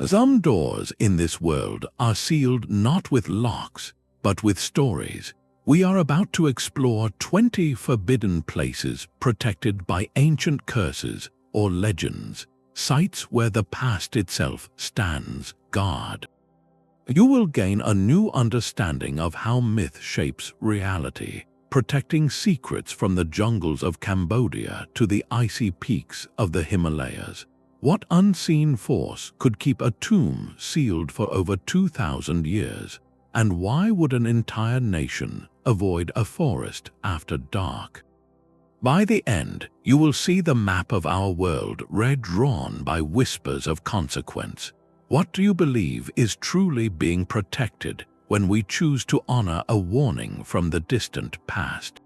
Some doors in this world are sealed not with locks, but with stories. We are about to explore 20 forbidden places protected by ancient curses or legends, sites where the past itself stands guard. You will gain a new understanding of how myth shapes reality, protecting secrets from the jungles of Cambodia to the icy peaks of the Himalayas. What unseen force could keep a tomb sealed for over 2,000 years? And why would an entire nation avoid a forest after dark? By the end, you will see the map of our world redrawn by whispers of consequence. What do you believe is truly being protected when we choose to honor a warning from the distant past?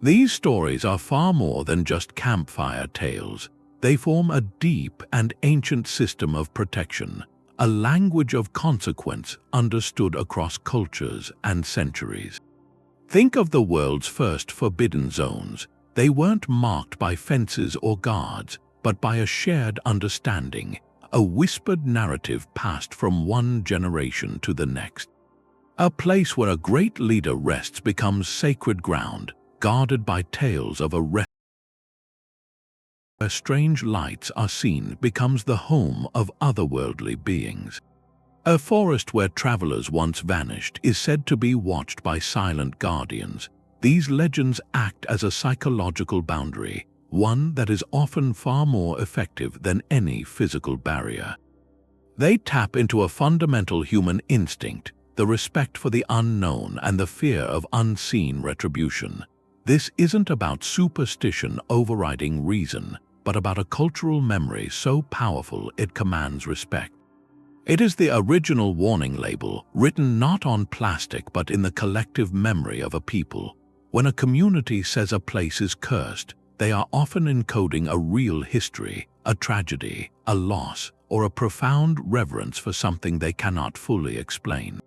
These stories are far more than just campfire tales. They form a deep and ancient system of protection, a language of consequence understood across cultures and centuries. Think of the world's first forbidden zones. They weren't marked by fences or guards, but by a shared understanding, a whispered narrative passed from one generation to the next. A place where a great leader rests becomes sacred ground, guarded by tales of a where strange lights are seen becomes the home of otherworldly beings. A forest where travelers once vanished is said to be watched by silent guardians. These legends act as a psychological boundary, one that is often far more effective than any physical barrier. They tap into a fundamental human instinct, the respect for the unknown and the fear of unseen retribution. This isn't about superstition overriding reason, but about a cultural memory so powerful it commands respect. It is the original warning label, written not on plastic but in the collective memory of a people. When a community says a place is cursed, they are often encoding a real history, a tragedy, a loss, or a profound reverence for something they cannot fully explain.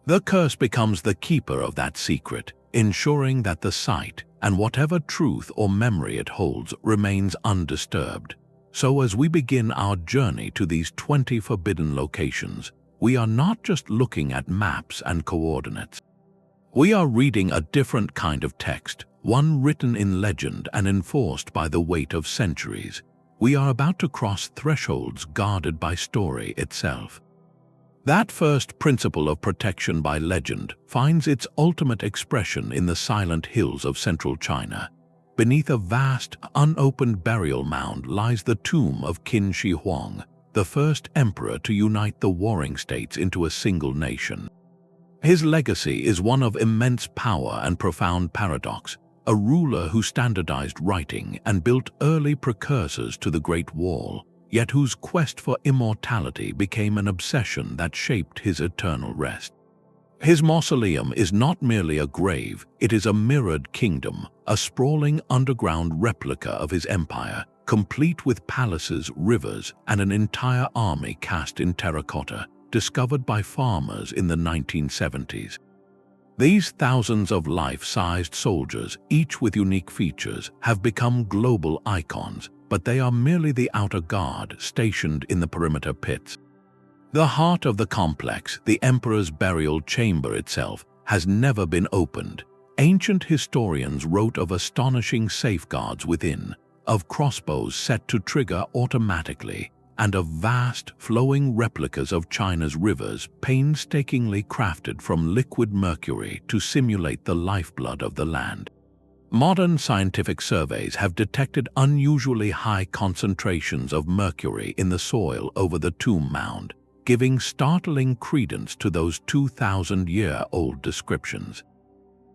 The curse becomes the keeper of that secret, ensuring that the site, and whatever truth or memory it holds, remains undisturbed. So as we begin our journey to these 20 forbidden locations, we are not just looking at maps and coordinates. We are reading a different kind of text, one written in legend and enforced by the weight of centuries. We are about to cross thresholds guarded by story itself. That first principle of protection by legend finds its ultimate expression in the silent hills of central China. Beneath a vast, unopened burial mound lies the tomb of Qin Shi Huang, the first emperor to unite the warring states into a single nation. His legacy is one of immense power and profound paradox, a ruler who standardized writing and built early precursors to the Great Wall, yet whose quest for immortality became an obsession that shaped his eternal rest. His mausoleum is not merely a grave, it is a mirrored kingdom, a sprawling underground replica of his empire, complete with palaces, rivers, and an entire army cast in terracotta, discovered by farmers in the 1970s. These thousands of life-sized soldiers, each with unique features, have become global icons, but they are merely the outer guard stationed in the perimeter pits. The heart of the complex, the emperor's burial chamber itself, has never been opened. Ancient historians wrote of astonishing safeguards within, of crossbows set to trigger automatically, and of vast, flowing replicas of China's rivers painstakingly crafted from liquid mercury to simulate the lifeblood of the land. Modern scientific surveys have detected unusually high concentrations of mercury in the soil over the tomb mound, giving startling credence to those 2,000-year-old descriptions.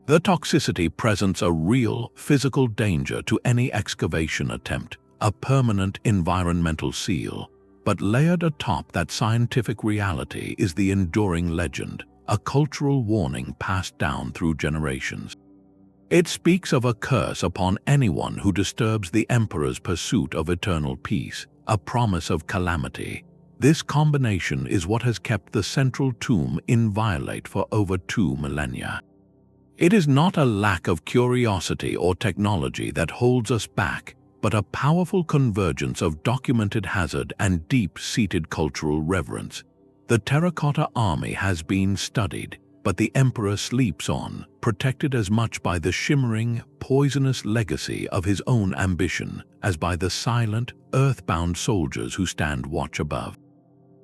The toxicity presents a real, physical danger to any excavation attempt, a permanent environmental seal. But layered atop that scientific reality is the enduring legend, a cultural warning passed down through generations. It speaks of a curse upon anyone who disturbs the emperor's pursuit of eternal peace, a promise of calamity. This combination is what has kept the central tomb inviolate for over 2 millennia. It is not a lack of curiosity or technology that holds us back, but a powerful convergence of documented hazard and deep-seated cultural reverence. The terracotta army has been studied, but the emperor sleeps on, protected as much by the shimmering, poisonous legacy of his own ambition as by the silent, earthbound soldiers who stand watch above.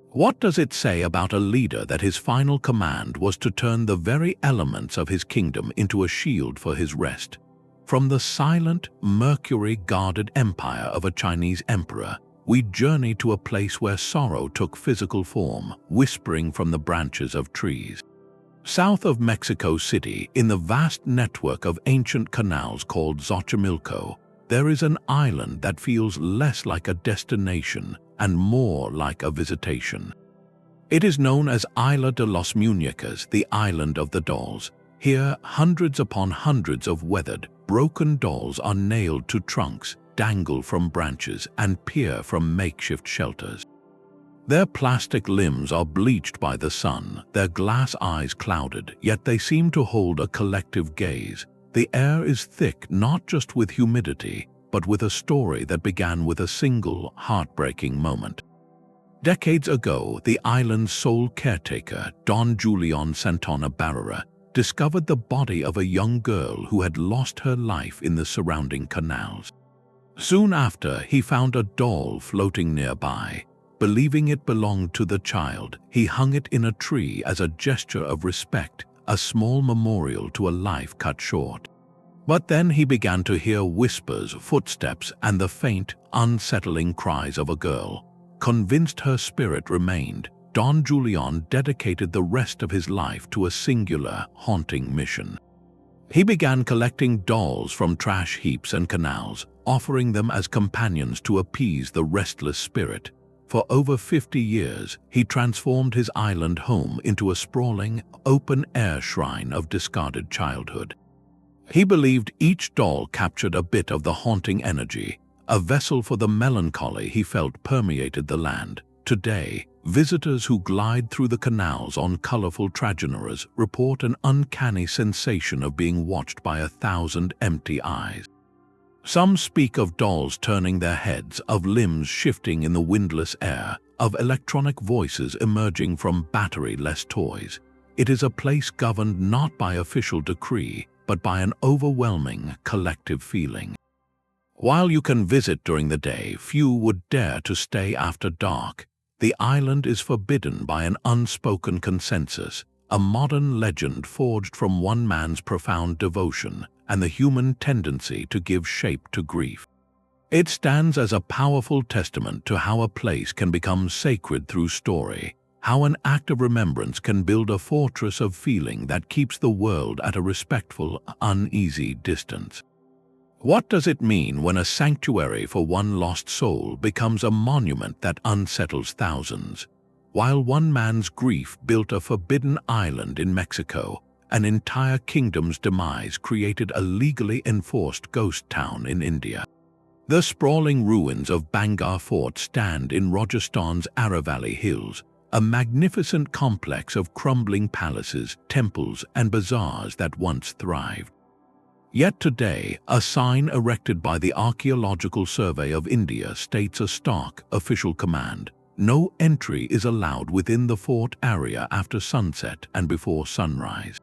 What does it say about a leader that his final command was to turn the very elements of his kingdom into a shield for his rest? From the silent, mercury-guarded empire of a Chinese emperor, we journey to a place where sorrow took physical form, whispering from the branches of trees. South of Mexico City, in the vast network of ancient canals called Xochimilco, there is an island that feels less like a destination and more like a visitation. It is known as Isla de los Muñecas, the Island of the Dolls. Here, hundreds upon hundreds of weathered, broken dolls are nailed to trunks, dangle from branches, and peer from makeshift shelters. Their plastic limbs are bleached by the sun, their glass eyes clouded, yet they seem to hold a collective gaze. The air is thick not just with humidity, but with a story that began with a single, heartbreaking moment. Decades ago, the island's sole caretaker, Don Julian Santana Barrera, discovered the body of a young girl who had lost her life in the surrounding canals. Soon after, he found a doll floating nearby. Believing it belonged to the child, he hung it in a tree as a gesture of respect, a small memorial to a life cut short. But then he began to hear whispers, footsteps, and the faint, unsettling cries of a girl. Convinced her spirit remained, Don Julian dedicated the rest of his life to a singular, haunting mission. He began collecting dolls from trash heaps and canals, offering them as companions to appease the restless spirit. For over 50 years, he transformed his island home into a sprawling, open-air shrine of discarded childhood. He believed each doll captured a bit of the haunting energy, a vessel for the melancholy he felt permeated the land. Today, visitors who glide through the canals on colorful traginoras report an uncanny sensation of being watched by 1,000 empty eyes. Some speak of dolls turning their heads, of limbs shifting in the windless air, of electronic voices emerging from battery-less toys. It is a place governed not by official decree, but by an overwhelming collective feeling. While you can visit during the day, few would dare to stay after dark. The island is forbidden by an unspoken consensus, a modern legend forged from one man's profound devotion and the human tendency to give shape to grief. It stands as a powerful testament to how a place can become sacred through story, how an act of remembrance can build a fortress of feeling that keeps the world at a respectful, uneasy distance. What does it mean when a sanctuary for one lost soul becomes a monument that unsettles thousands? While one man's grief built a forbidden island in Mexico, an entire kingdom's demise created a legally enforced ghost town in India. The sprawling ruins of Bhangarh Fort stand in Rajasthan's Aravalli Hills, a magnificent complex of crumbling palaces, temples, and bazaars that once thrived. Yet today, a sign erected by the Archaeological Survey of India states a stark official command: no entry is allowed within the fort area after sunset and before sunrise.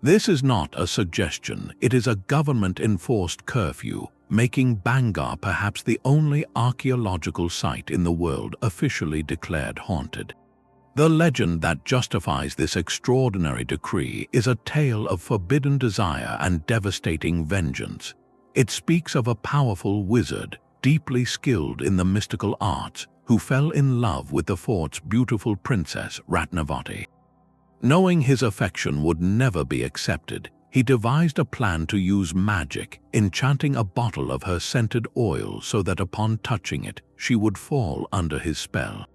This is not a suggestion, it is a government-enforced curfew, making Bhangarh perhaps the only archaeological site in the world officially declared haunted. The legend that justifies this extraordinary decree is a tale of forbidden desire and devastating vengeance. It speaks of a powerful wizard, deeply skilled in the mystical arts, who fell in love with the fort's beautiful princess Ratnavati. Knowing his affection would never be accepted, he devised a plan to use magic, enchanting a bottle of her scented oil so that upon touching it, she would fall under his spell.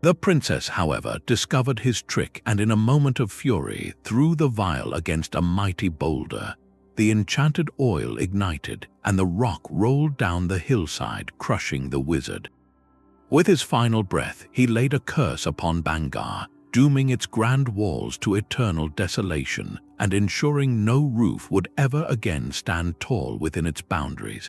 The princess, however, discovered his trick and in a moment of fury threw the vial against a mighty boulder. The enchanted oil ignited, and the rock rolled down the hillside, crushing the wizard. With his final breath, he laid a curse upon Bhangarh, dooming its grand walls to eternal desolation and ensuring no roof would ever again stand tall within its boundaries.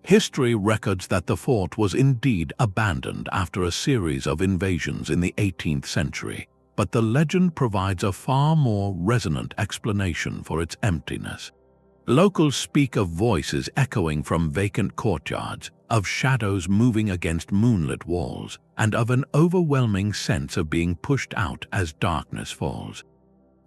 History records that the fort was indeed abandoned after a series of invasions in the 18th century, but the legend provides a far more resonant explanation for its emptiness. Locals speak of voices echoing from vacant courtyards, of shadows moving against moonlit walls, and of an overwhelming sense of being pushed out as darkness falls.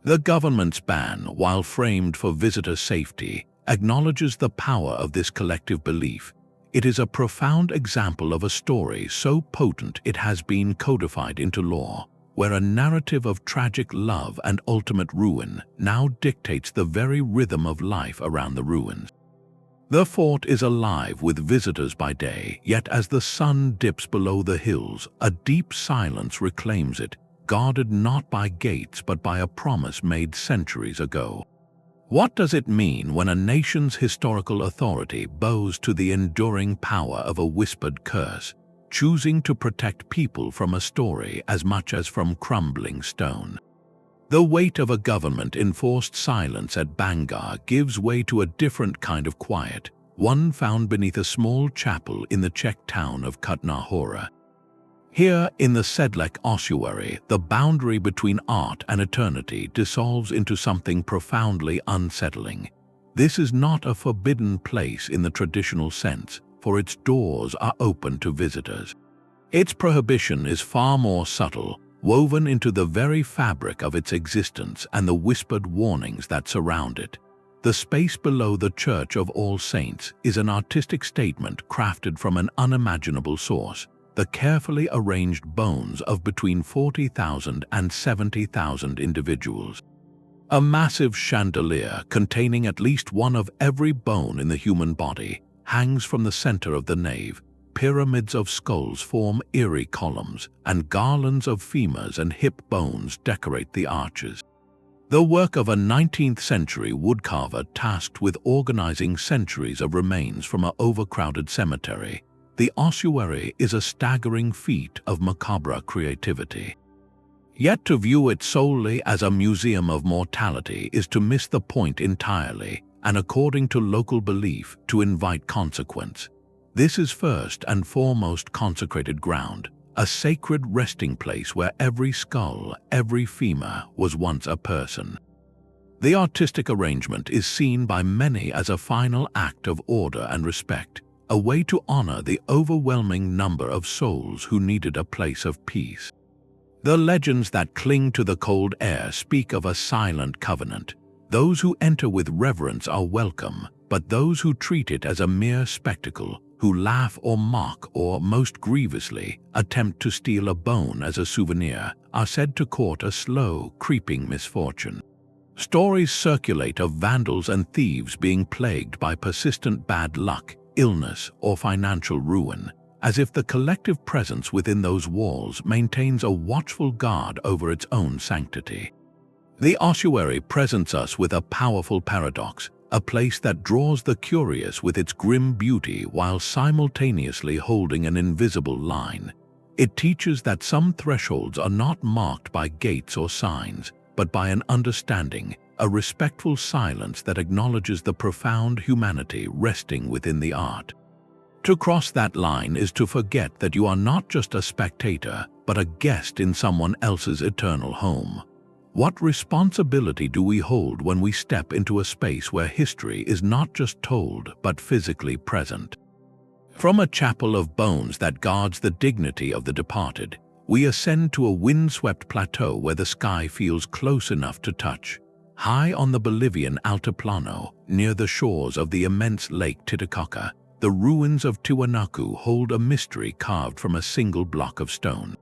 The government's ban, while framed for visitor safety, acknowledges the power of this collective belief. It is a profound example of a story so potent it has been codified into law, where a narrative of tragic love and ultimate ruin now dictates the very rhythm of life around the ruins. The fort is alive with visitors by day, yet as the sun dips below the hills, a deep silence reclaims it, guarded not by gates but by a promise made centuries ago. What does it mean when a nation's historical authority bows to the enduring power of a whispered curse, choosing to protect people from a story as much as from crumbling stone? The weight of a government-enforced silence at Bhangarh gives way to a different kind of quiet, one found beneath a small chapel in the Czech town of Kutná. Here, in the Sedlec ossuary, the boundary between art and eternity dissolves into something profoundly unsettling. This is not a forbidden place in the traditional sense, for its doors are open to visitors. Its prohibition is far more subtle, woven into the very fabric of its existence and the whispered warnings that surround it. The space below the Church of All Saints is an artistic statement crafted from an unimaginable source: the carefully arranged bones of between 40,000 and 70,000 individuals. A massive chandelier containing at least one of every bone in the human body hangs from the center of the nave. Pyramids of skulls form eerie columns, and garlands of femurs and hip bones decorate the arches. The work of a 19th-century woodcarver tasked with organizing centuries of remains from an overcrowded cemetery, the ossuary is a staggering feat of macabre creativity. Yet to view it solely as a museum of mortality is to miss the point entirely, and according to local belief, to invite consequence. This is first and foremost consecrated ground, a sacred resting place where every skull, every femur was once a person. The artistic arrangement is seen by many as a final act of order and respect, a way to honor the overwhelming number of souls who needed a place of peace. The legends that cling to the cold air speak of a silent covenant. Those who enter with reverence are welcome, but those who treat it as a mere spectacle, who laugh or mock or, most grievously, attempt to steal a bone as a souvenir, are said to court a slow, creeping misfortune. Stories circulate of vandals and thieves being plagued by persistent bad luck, illness, or financial ruin, as if the collective presence within those walls maintains a watchful guard over its own sanctity. The ossuary presents us with a powerful paradox, a place that draws the curious with its grim beauty while simultaneously holding an invisible line. It teaches that some thresholds are not marked by gates or signs, but by an understanding, a respectful silence that acknowledges the profound humanity resting within the art. To cross that line is to forget that you are not just a spectator, but a guest in someone else's eternal home. What responsibility do we hold when we step into a space where history is not just told, but physically present? From a chapel of bones that guards the dignity of the departed, we ascend to a windswept plateau where the sky feels close enough to touch. High on the Bolivian Altiplano, near the shores of the immense Lake Titicaca, the ruins of Tiwanaku hold a mystery carved from a single block of stone.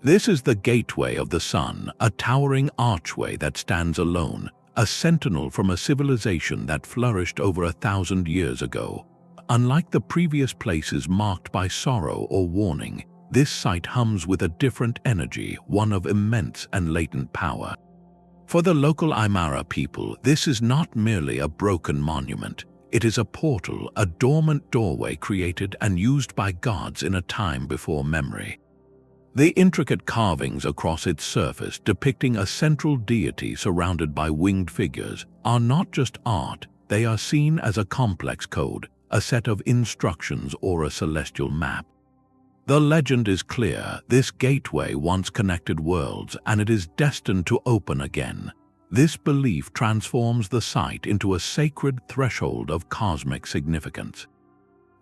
This is the Gateway of the Sun, a towering archway that stands alone, a sentinel from a civilization that flourished over 1,000 years ago. Unlike the previous places marked by sorrow or warning, this site hums with a different energy, one of immense and latent power. For the local Aymara people, this is not merely a broken monument. It is a portal, a dormant doorway created and used by gods in a time before memory. The intricate carvings across its surface depicting a central deity surrounded by winged figures are not just art, they are seen as a complex code, a set of instructions or a celestial map. The legend is clear: this gateway once connected worlds, and it is destined to open again. This belief transforms the site into a sacred threshold of cosmic significance.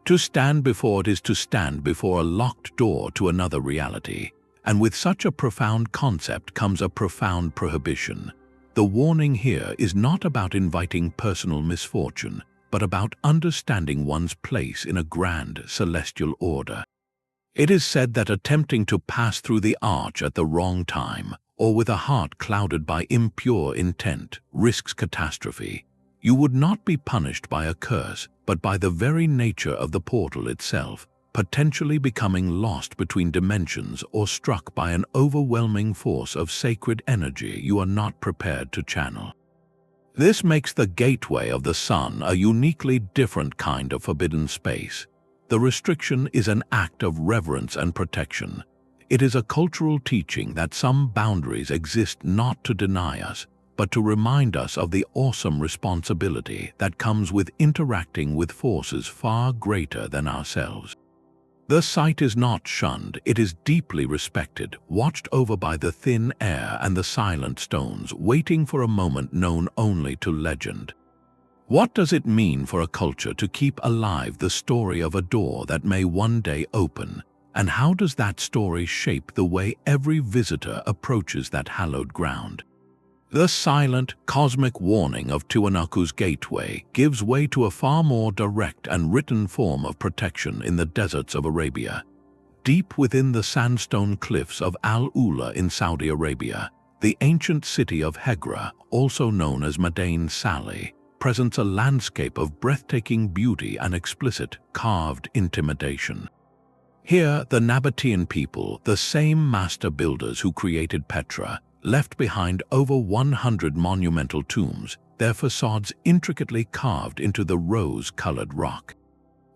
To stand before it is to stand before a locked door to another reality, and with such a profound concept comes a profound prohibition. The warning here is not about inviting personal misfortune, but about understanding one's place in a grand celestial order. It is said that attempting to pass through the arch at the wrong time, or with a heart clouded by impure intent, risks catastrophe. You would not be punished by a curse, but by the very nature of the portal itself, potentially becoming lost between dimensions or struck by an overwhelming force of sacred energy you are not prepared to channel. This makes the Gateway of the Sun a uniquely different kind of forbidden space. The restriction is an act of reverence and protection. It is a cultural teaching that some boundaries exist not to deny us, but to remind us of the awesome responsibility that comes with interacting with forces far greater than ourselves. The site is not shunned, it is deeply respected, watched over by the thin air and the silent stones, waiting for a moment known only to legend. What does it mean for a culture to keep alive the story of a door that may one day open, and how does that story shape the way every visitor approaches that hallowed ground? The silent, cosmic warning of Tiwanaku's gateway gives way to a far more direct and written form of protection in the deserts of Arabia. Deep within the sandstone cliffs of Al-Ula in Saudi Arabia, the ancient city of Hegra, also known as Madain Saleh, presents a landscape of breathtaking beauty and explicit, carved intimidation. Here, the Nabatean people, the same master builders who created Petra, left behind over 100 monumental tombs, their facades intricately carved into the rose-colored rock.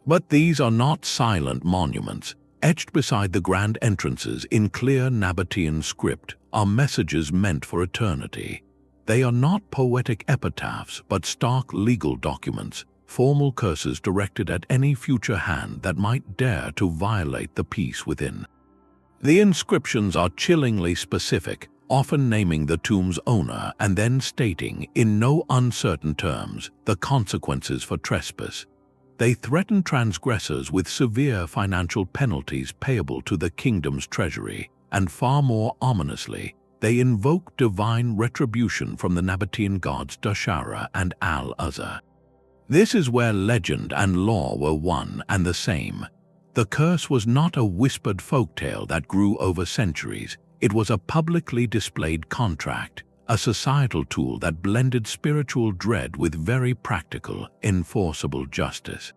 But these are not silent monuments. Etched beside the grand entrances in clear Nabatean script are messages meant for eternity. They are not poetic epitaphs, but stark legal documents, formal curses directed at any future hand that might dare to violate the peace within. The inscriptions are chillingly specific, often naming the tomb's owner and then stating, in no uncertain terms, the consequences for trespass. They threaten transgressors with severe financial penalties payable to the kingdom's treasury, and far more ominously, they invoke divine retribution from the Nabatean gods Dashara and Al-Azza. This is where legend and law were one and the same. The curse was not a whispered folktale that grew over centuries. It was a publicly displayed contract, a societal tool that blended spiritual dread with very practical, enforceable justice.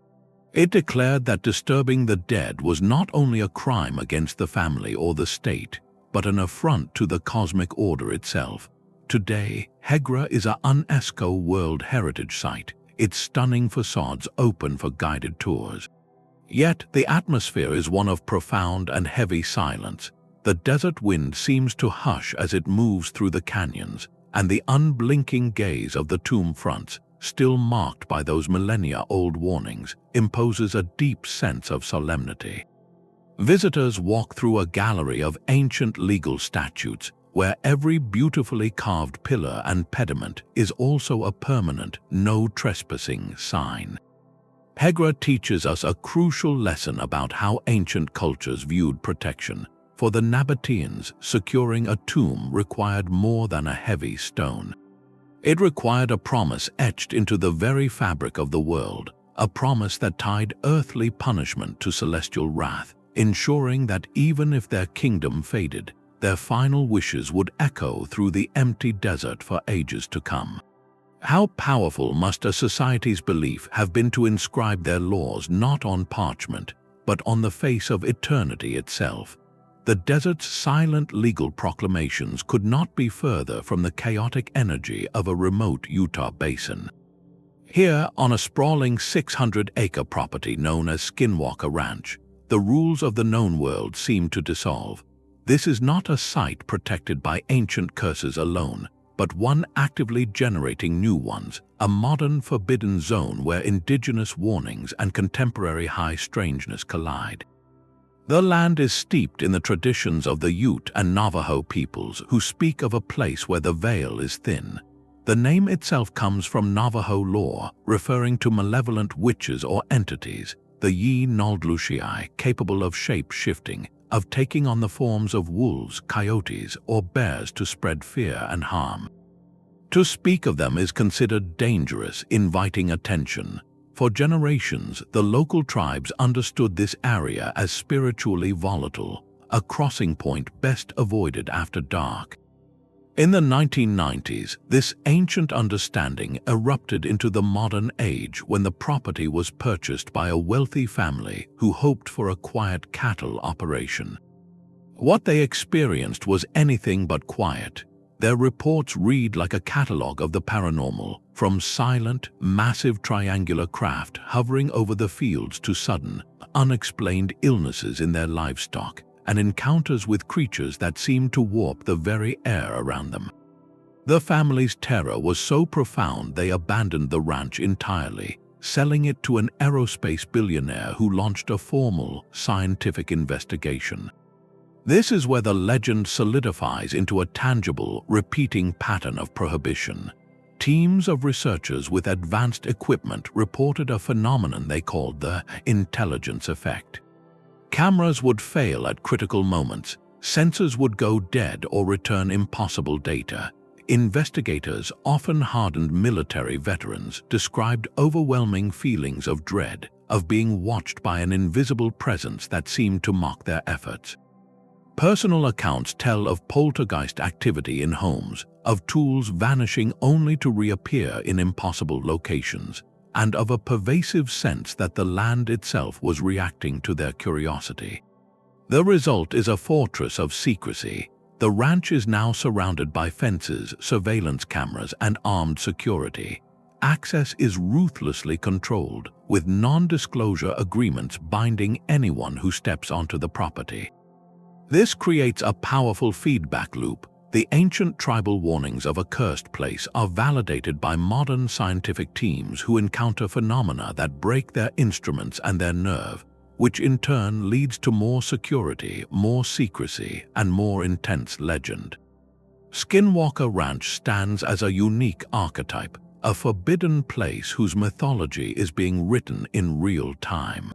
It declared that disturbing the dead was not only a crime against the family or the state, but an affront to the cosmic order itself. Today, Hegra is a UNESCO World Heritage Site, its stunning facades open for guided tours. Yet, the atmosphere is one of profound and heavy silence. The desert wind seems to hush as it moves through the canyons, and the unblinking gaze of the tomb fronts, still marked by those millennia-old warnings, imposes a deep sense of solemnity. Visitors walk through a gallery of ancient legal statutes, where every beautifully carved pillar and pediment is also a permanent "no trespassing" sign. Hegra teaches us a crucial lesson about how ancient cultures viewed protection. For the Nabateans, securing a tomb required more than a heavy stone. It required a promise etched into the very fabric of the world, a promise that tied earthly punishment to celestial wrath, ensuring that even if their kingdom faded, their final wishes would echo through the empty desert for ages to come. How powerful must a society's belief have been to inscribe their laws not on parchment, but on the face of eternity itself? The desert's silent legal proclamations could not be further from the chaotic energy of a remote Utah basin. Here, on a sprawling 600-acre property known as Skinwalker Ranch, the rules of the known world seem to dissolve. This is not a site protected by ancient curses alone, but one actively generating new ones, a modern forbidden zone where indigenous warnings and contemporary high strangeness collide. The land is steeped in the traditions of the Ute and Navajo peoples who speak of a place where the veil is thin. The name itself comes from Navajo lore, referring to malevolent witches or entities, the Yi-Noldlushii, capable of shape-shifting, of taking on the forms of wolves, coyotes, or bears to spread fear and harm. To speak of them is considered dangerous, inviting attention. For generations, the local tribes understood this area as spiritually volatile, a crossing point best avoided after dark. In the 1990s, this ancient understanding erupted into the modern age when the property was purchased by a wealthy family who hoped for a quiet cattle operation. What they experienced was anything but quiet. Their reports read like a catalogue of the paranormal, from silent, massive triangular craft hovering over the fields to sudden, unexplained illnesses in their livestock, and encounters with creatures that seemed to warp the very air around them. The family's terror was so profound they abandoned the ranch entirely, selling it to an aerospace billionaire who launched a formal, scientific investigation. This is where the legend solidifies into a tangible, repeating pattern of prohibition. Teams of researchers with advanced equipment reported a phenomenon they called the intelligence effect. Cameras would fail at critical moments, sensors would go dead or return impossible data. Investigators, often hardened military veterans, described overwhelming feelings of dread, of being watched by an invisible presence that seemed to mock their efforts. Personal accounts tell of poltergeist activity in homes, of tools vanishing only to reappear in impossible locations, and of a pervasive sense that the land itself was reacting to their curiosity. The result is a fortress of secrecy. The ranch is now surrounded by fences, surveillance cameras, and armed security. Access is ruthlessly controlled, with non-disclosure agreements binding anyone who steps onto the property. This creates a powerful feedback loop. The ancient tribal warnings of a cursed place are validated by modern scientific teams who encounter phenomena that break their instruments and their nerve, which in turn leads to more security, more secrecy, and more intense legend. Skinwalker Ranch stands as a unique archetype, a forbidden place whose mythology is being written in real time.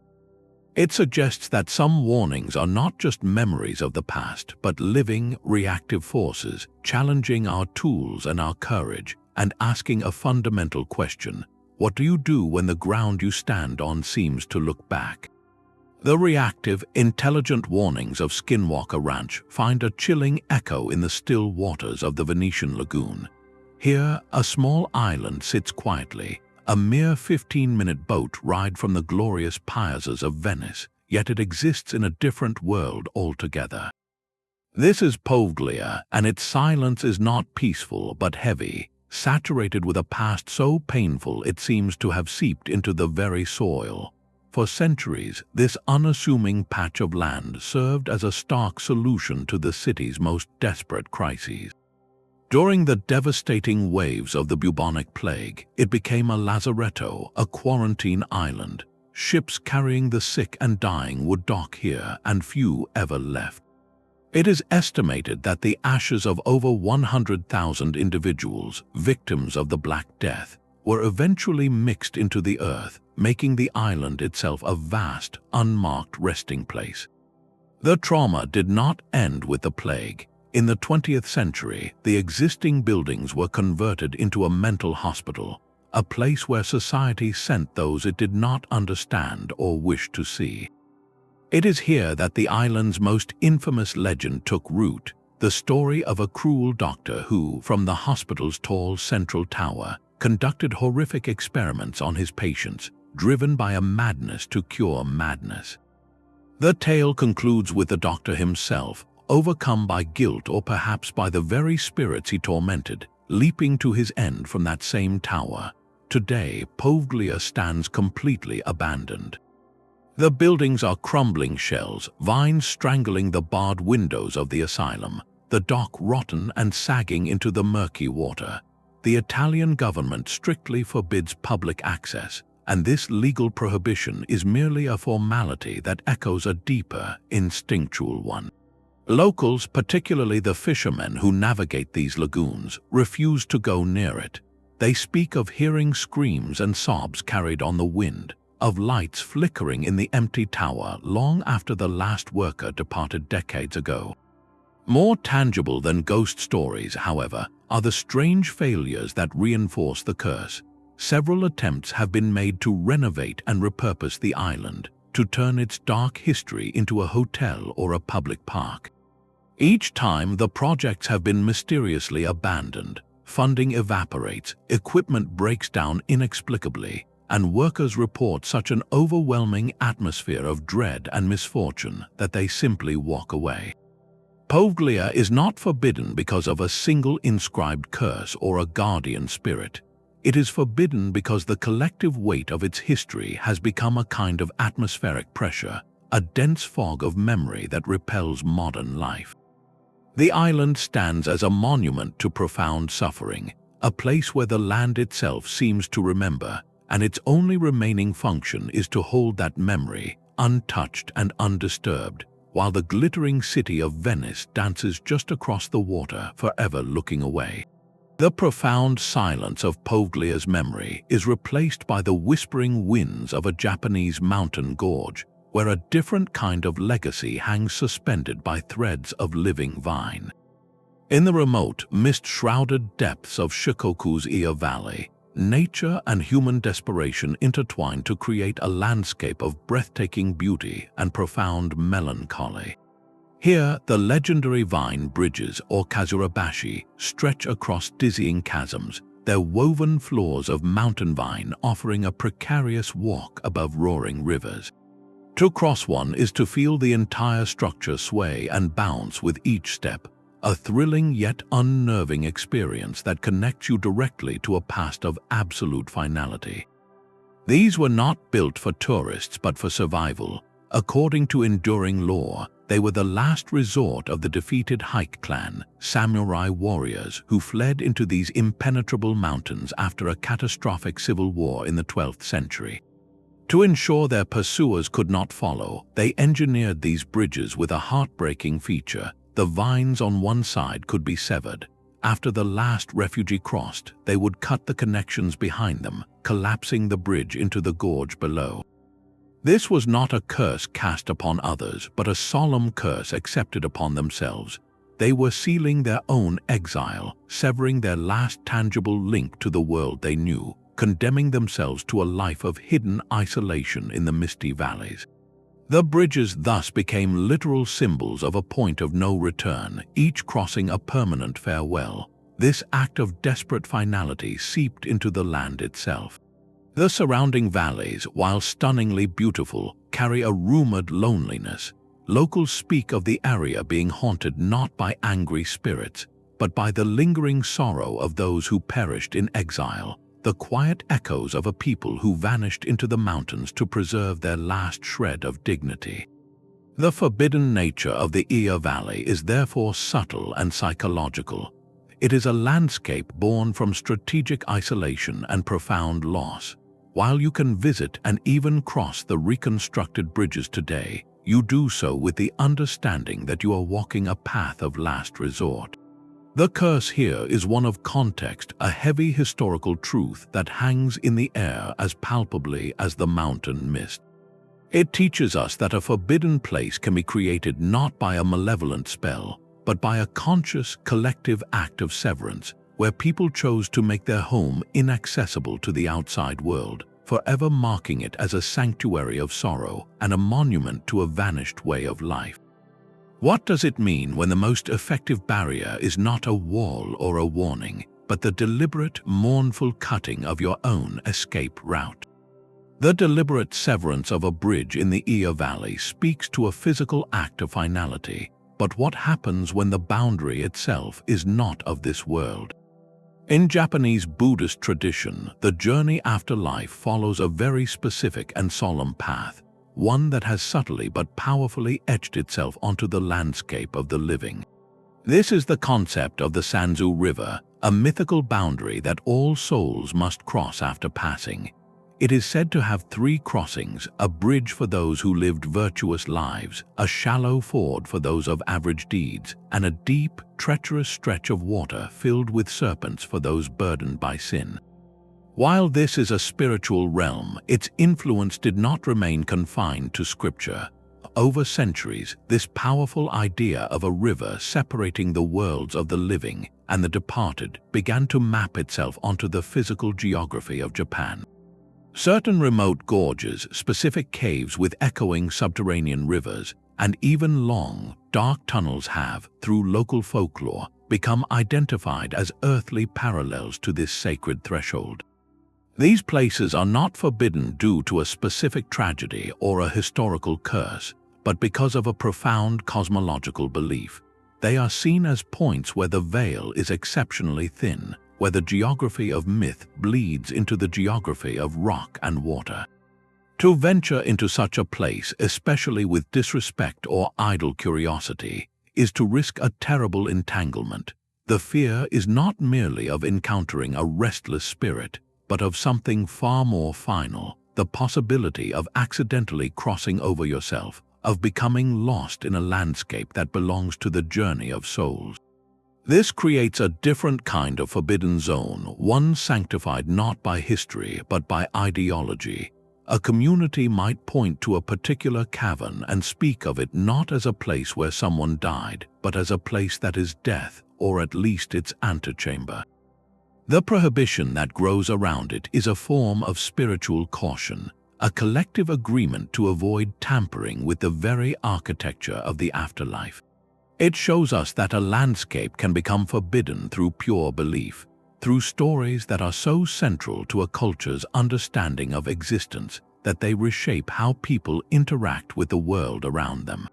It suggests that some warnings are not just memories of the past, but living, reactive forces, challenging our tools and our courage, and asking a fundamental question: what do you do when the ground you stand on seems to look back? The reactive, intelligent warnings of Skinwalker Ranch find a chilling echo in the still waters of the Venetian lagoon. Here, a small island sits quietly, a mere 15-minute boat ride from the glorious piazzas of Venice, yet it exists in a different world altogether. This is Poveglia, and its silence is not peaceful but heavy, saturated with a past so painful it seems to have seeped into the very soil. For centuries, this unassuming patch of land served as a stark solution to the city's most desperate crises. During the devastating waves of the bubonic plague, it became a lazaretto, a quarantine island. Ships carrying the sick and dying would dock here, and few ever left. It is estimated that the ashes of over 100,000 individuals, victims of the Black Death, were eventually mixed into the earth, making the island itself a vast, unmarked resting place. The trauma did not end with the plague. In the 20th century, the existing buildings were converted into a mental hospital, a place where society sent those it did not understand or wish to see. It is here that the island's most infamous legend took root, the story of a cruel doctor who, from the hospital's tall central tower, conducted horrific experiments on his patients, driven by a madness to cure madness. The tale concludes with the doctor himself, overcome by guilt or perhaps by the very spirits he tormented, leaping to his end from that same tower. Today, Poveglia stands completely abandoned. The buildings are crumbling shells, vines strangling the barred windows of the asylum, the dock rotten and sagging into the murky water. The Italian government strictly forbids public access, and this legal prohibition is merely a formality that echoes a deeper, instinctual one. Locals, particularly the fishermen who navigate these lagoons, refuse to go near it. They speak of hearing screams and sobs carried on the wind, of lights flickering in the empty tower long after the last worker departed decades ago. More tangible than ghost stories, however, are the strange failures that reinforce the curse. Several attempts have been made to renovate and repurpose the island, to turn its dark history into a hotel or a public park. Each time, the projects have been mysteriously abandoned. Funding evaporates, equipment breaks down inexplicably, and workers report such an overwhelming atmosphere of dread and misfortune that they simply walk away. Poveglia is not forbidden because of a single inscribed curse or a guardian spirit. It is forbidden because the collective weight of its history has become a kind of atmospheric pressure, a dense fog of memory that repels modern life. The island stands as a monument to profound suffering, a place where the land itself seems to remember, and its only remaining function is to hold that memory, untouched and undisturbed, while the glittering city of Venice dances just across the water, forever looking away. The profound silence of Poveglia's memory is replaced by the whispering winds of a Japanese mountain gorge, where a different kind of legacy hangs suspended by threads of living vine. In the remote, mist-shrouded depths of Shikoku's Iya Valley, nature and human desperation intertwine to create a landscape of breathtaking beauty and profound melancholy. Here, the legendary vine bridges, or kazurabashi, stretch across dizzying chasms, their woven floors of mountain vine offering a precarious walk above roaring rivers. To cross one is to feel the entire structure sway and bounce with each step, a thrilling yet unnerving experience that connects you directly to a past of absolute finality. These were not built for tourists but for survival. According to enduring lore, they were the last resort of the defeated Hegra clan, samurai warriors who fled into these impenetrable mountains after a catastrophic civil war in the 12th century. To ensure their pursuers could not follow, they engineered these bridges with a heartbreaking feature. The vines on one side could be severed. After the last refugee crossed, they would cut the connections behind them, collapsing the bridge into the gorge below. This was not a curse cast upon others, but a solemn curse accepted upon themselves. They were sealing their own exile, severing their last tangible link to the world they knew, condemning themselves to a life of hidden isolation in the misty valleys. The bridges thus became literal symbols of a point of no return, each crossing a permanent farewell. This act of desperate finality seeped into the land itself. The surrounding valleys, while stunningly beautiful, carry a rumored loneliness. Locals speak of the area being haunted not by angry spirits, but by the lingering sorrow of those who perished in exile, the quiet echoes of a people who vanished into the mountains to preserve their last shred of dignity. The forbidden nature of the Iya Valley is therefore subtle and psychological. It is a landscape born from strategic isolation and profound loss. While you can visit and even cross the reconstructed bridges today, you do so with the understanding that you are walking a path of last resort. The curse here is one of context, a heavy historical truth that hangs in the air as palpably as the mountain mist. It teaches us that a forbidden place can be created not by a malevolent spell, but by a conscious, collective act of severance, where people chose to make their home inaccessible to the outside world, forever marking it as a sanctuary of sorrow and a monument to a vanished way of life. What does it mean when the most effective barrier is not a wall or a warning, but the deliberate, mournful cutting of your own escape route? The deliberate severance of a bridge in the Iya Valley speaks to a physical act of finality, but what happens when the boundary itself is not of this world? In Japanese Buddhist tradition, the journey after life follows a very specific and solemn path, one that has subtly but powerfully etched itself onto the landscape of the living. This is the concept of the Sanzu River, a mythical boundary that all souls must cross after passing. It is said to have 3 crossings: a bridge for those who lived virtuous lives, a shallow ford for those of average deeds, and a deep, treacherous stretch of water filled with serpents for those burdened by sin. While this is a spiritual realm, its influence did not remain confined to scripture. Over centuries, this powerful idea of a river separating the worlds of the living and the departed began to map itself onto the physical geography of Japan. Certain remote gorges, specific caves with echoing subterranean rivers, and even long, dark tunnels have, through local folklore, become identified as earthly parallels to this sacred threshold. These places are not forbidden due to a specific tragedy or a historical curse, but because of a profound cosmological belief. They are seen as points where the veil is exceptionally thin, where the geography of myth bleeds into the geography of rock and water. To venture into such a place, especially with disrespect or idle curiosity, is to risk a terrible entanglement. The fear is not merely of encountering a restless spirit, but of something far more final, the possibility of accidentally crossing over yourself, of becoming lost in a landscape that belongs to the journey of souls. This creates a different kind of forbidden zone, one sanctified not by history but by ideology. A community might point to a particular cavern and speak of it not as a place where someone died, but as a place that is death, or at least its antechamber. The prohibition that grows around it is a form of spiritual caution, a collective agreement to avoid tampering with the very architecture of the afterlife. It shows us that a landscape can become forbidden through pure belief, through stories that are so central to a culture's understanding of existence that they reshape how people interact with the world around them.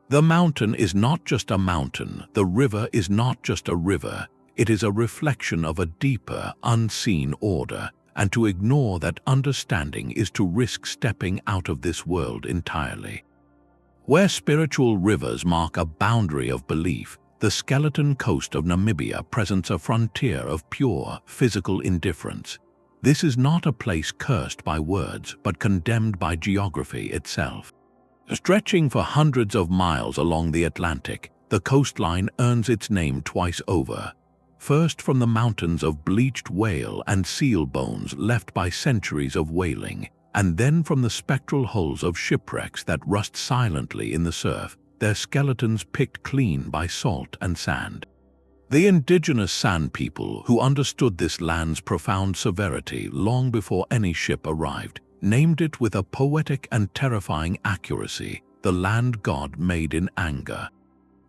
The mountain is not just a mountain, the river is not just a river, it is a reflection of a deeper, unseen order, and to ignore that understanding is to risk stepping out of this world entirely. Where spiritual rivers mark a boundary of belief, the skeleton coast of Namibia presents a frontier of pure, physical indifference. This is not a place cursed by words, but condemned by geography itself. Stretching for hundreds of miles along the Atlantic, the coastline earns its name twice over. First from the mountains of bleached whale and seal bones left by centuries of whaling, and then from the spectral hulls of shipwrecks that rust silently in the surf, their skeletons picked clean by salt and sand. The indigenous San people, who understood this land's profound severity long before any ship arrived, named it with a poetic and terrifying accuracy, the land god made in anger.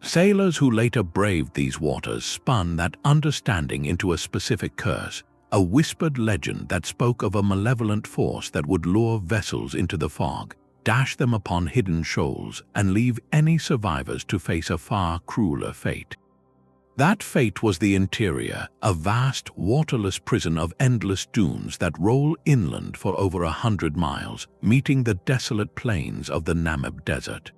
Sailors who later braved these waters spun that understanding into a specific curse, a whispered legend that spoke of a malevolent force that would lure vessels into the fog, dash them upon hidden shoals, and leave any survivors to face a far crueler fate. That fate was the interior, a vast, waterless prison of endless dunes that roll inland for over 100 miles, meeting the desolate plains of the Namib Desert.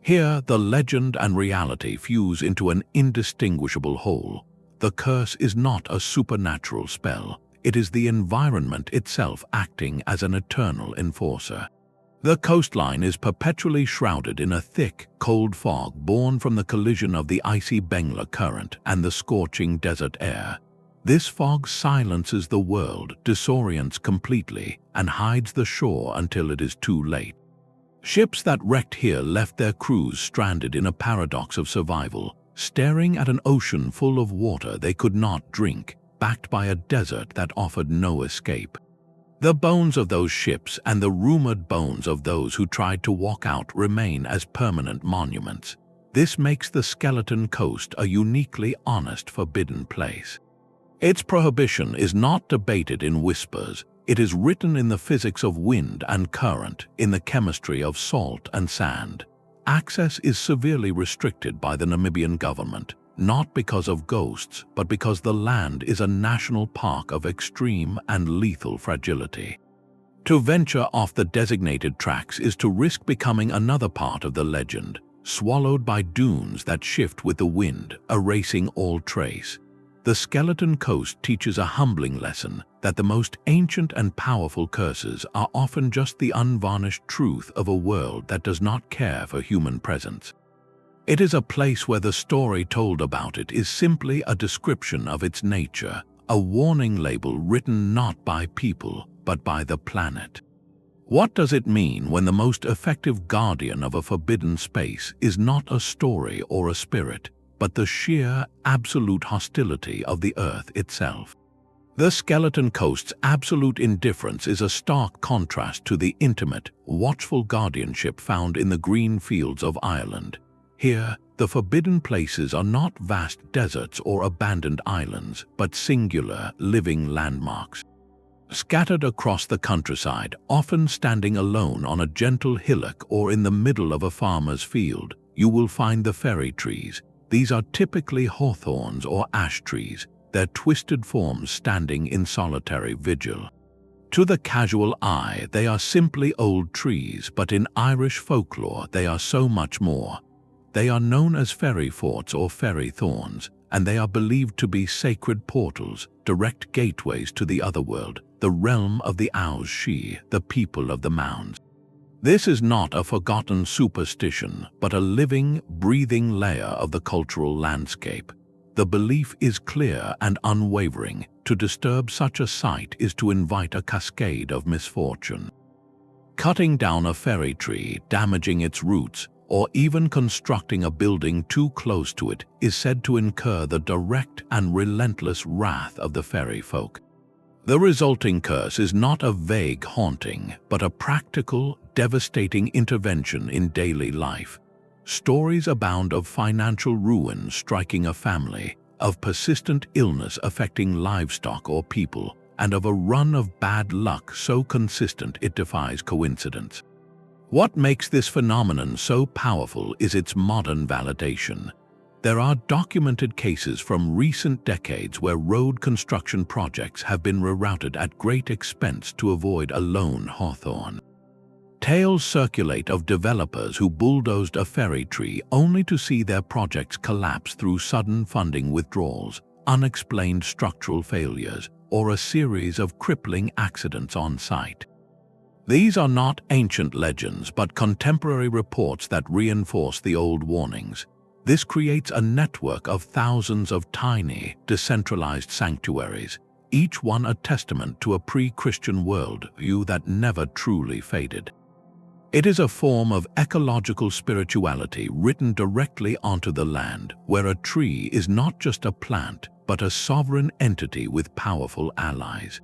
Here, the legend and reality fuse into an indistinguishable whole. The curse is not a supernatural spell. It is the environment itself acting as an eternal enforcer. The coastline is perpetually shrouded in a thick, cold fog born from the collision of the icy Bhangarh current and the scorching desert air. This fog silences the world, disorients completely, and hides the shore until it is too late. Ships that wrecked here left their crews stranded in a paradox of survival, staring at an ocean full of water they could not drink, backed by a desert that offered no escape. The bones of those ships and the rumored bones of those who tried to walk out remain as permanent monuments. This makes the Skeleton Coast a uniquely honest, forbidden place. Its prohibition is not debated in whispers. It is written in the physics of wind and current, in the chemistry of salt and sand. Access is severely restricted by the Namibian government, not because of ghosts, but because the land is a national park of extreme and lethal fragility. To venture off the designated tracks is to risk becoming another part of the legend, swallowed by dunes that shift with the wind, erasing all trace. The Skeleton Coast teaches a humbling lesson that the most ancient and powerful curses are often just the unvarnished truth of a world that does not care for human presence. It is a place where the story told about it is simply a description of its nature, a warning label written not by people but by the planet. What does it mean when the most effective guardian of a forbidden space is not a story or a spirit, but the sheer, absolute hostility of the earth itself? The Skeleton Coast's absolute indifference is a stark contrast to the intimate, watchful guardianship found in the green fields of Ireland. Here, the forbidden places are not vast deserts or abandoned islands, but singular, living landmarks. Scattered across the countryside, often standing alone on a gentle hillock or in the middle of a farmer's field, you will find the fairy trees. These are typically hawthorns or ash trees, their twisted forms standing in solitary vigil. To the casual eye, they are simply old trees, but in Irish folklore they are so much more. They are known as fairy forts or fairy thorns, and they are believed to be sacred portals, direct gateways to the otherworld, the realm of the Owls-She, the people of the mounds. This is not a forgotten superstition, but a living, breathing layer of the cultural landscape. The belief is clear and unwavering. To disturb such a site is to invite a cascade of misfortune. Cutting down a fairy tree, damaging its roots, or even constructing a building too close to it is said to incur the direct and relentless wrath of the fairy folk. The resulting curse is not a vague haunting, but a practical, devastating intervention in daily life. Stories abound of financial ruin striking a family, of persistent illness affecting livestock or people, and of a run of bad luck so consistent it defies coincidence. What makes this phenomenon so powerful is its modern validation. There are documented cases from recent decades where road construction projects have been rerouted at great expense to avoid a lone hawthorn. Tales circulate of developers who bulldozed a fairy tree only to see their projects collapse through sudden funding withdrawals, unexplained structural failures, or a series of crippling accidents on site. These are not ancient legends but contemporary reports that reinforce the old warnings. This creates a network of thousands of tiny, decentralized sanctuaries, each one a testament to a pre-Christian worldview that never truly faded. It is a form of ecological spirituality written directly onto the land, where a tree is not just a plant, but a sovereign entity with powerful allies.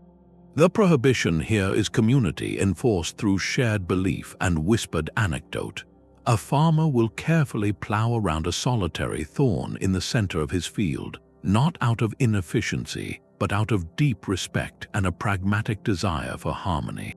The prohibition here is community enforced through shared belief and whispered anecdote. A farmer will carefully plow around a solitary thorn in the center of his field, not out of inefficiency, but out of deep respect and a pragmatic desire for harmony.